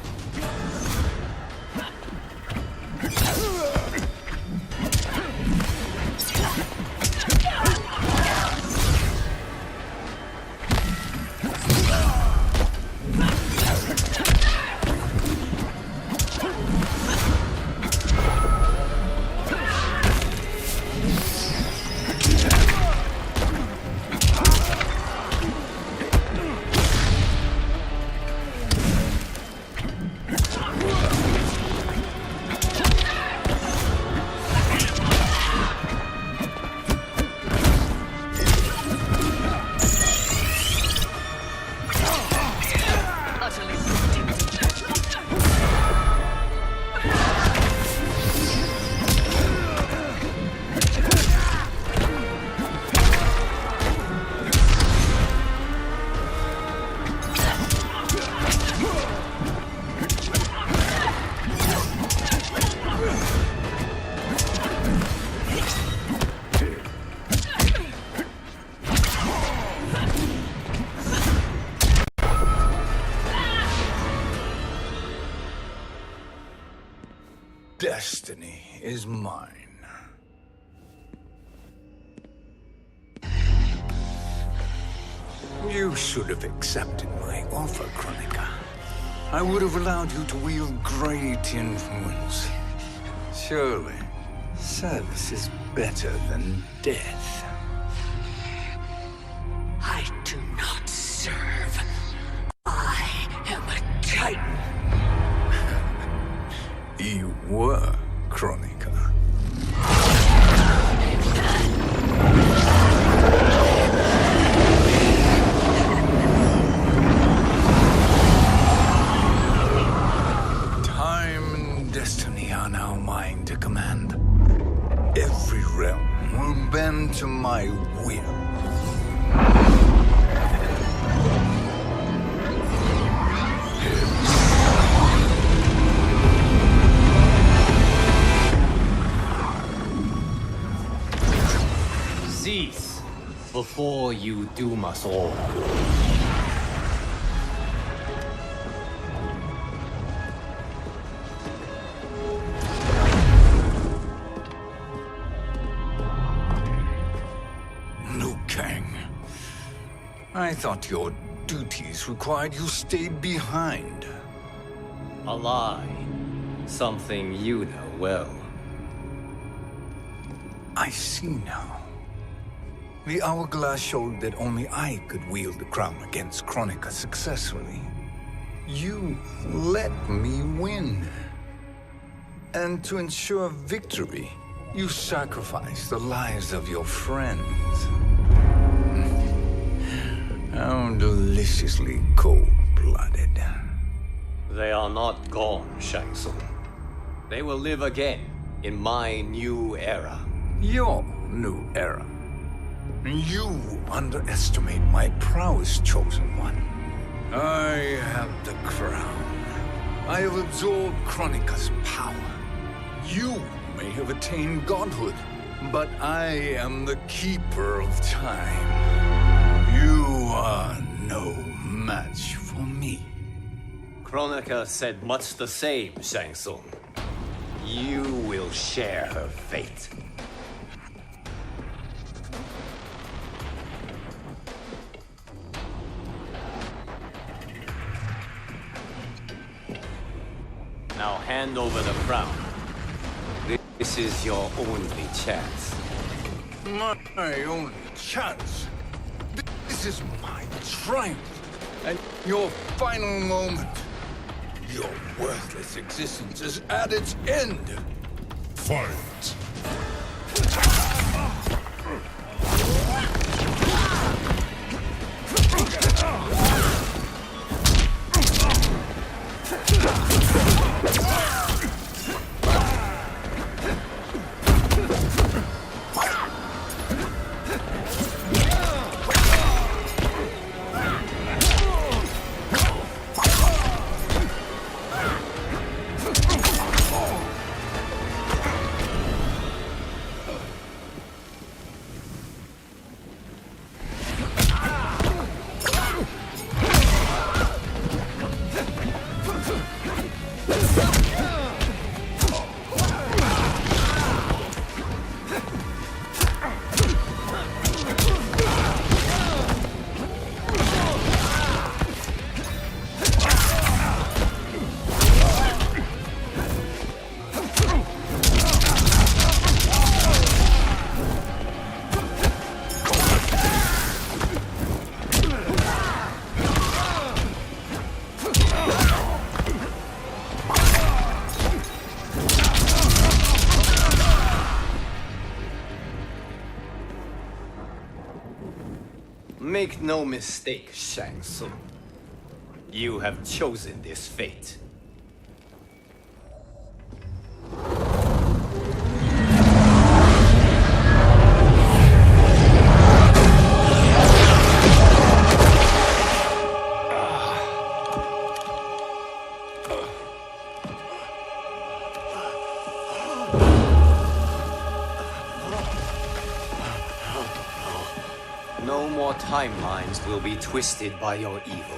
Destiny is mine. You should have accepted my offer, Kronika. I would have allowed you to wield great influence. Surely, service is better than death. I do not serve. I am a Titan. You were, Kronika. Time and destiny are now mine to command. Every realm will bend to my will. Cease before you doom us all. Liu Kang, I thought your duties required you stayed behind. A lie. Something you know well. I see now. The hourglass showed that only I could wield the crown against Kronika successfully. You let me win. And to ensure victory, you sacrificed the lives of your friends. How deliciously cold-blooded. They are not gone, Shang Tsung. They will live again in my new era. Your new era. You underestimate my prowess, Chosen One. I have the crown. I have absorbed Kronika's power. You may have attained godhood, but I am the keeper of time. You are no match for me. Kronika said much the same, Shang Tsung. You will share her fate. Now hand over the crown. This is your only chance. My only chance? This is my triumph. And your final moment. Your worthless existence is at its end. Fight! Make no mistake, Shang Tsung. You have chosen this fate. No more timelines will be twisted by your evil.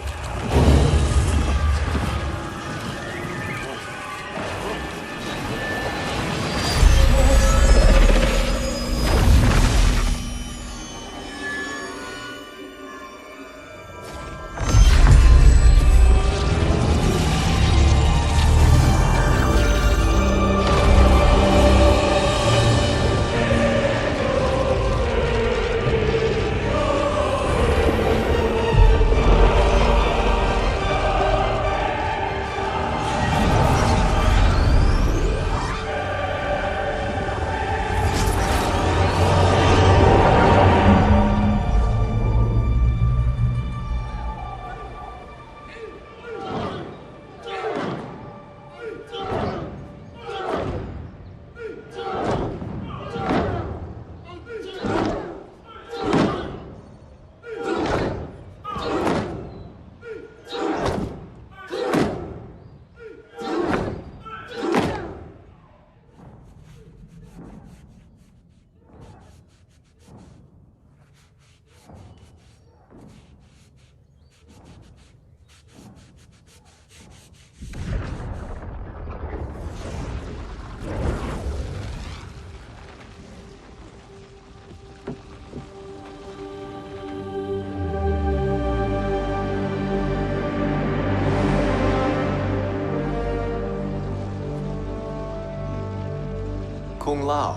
Kung Lao.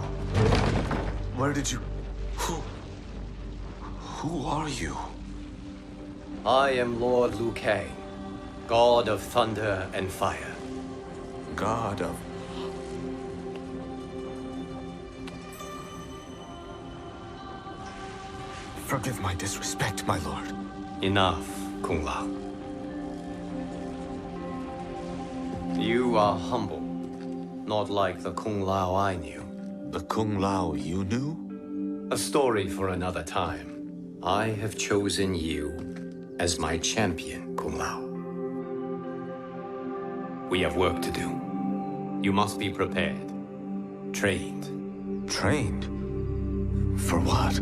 Where did you... Who are you? I am Lord Liu Kang, God of Thunder and Fire. God of... Forgive my disrespect, my lord. Enough, Kung Lao. You are humble, not like the Kung Lao I knew. The Kung Lao you knew? A story for another time. I have chosen you as my champion, Kung Lao. We have work to do. You must be prepared, trained. Trained? For what?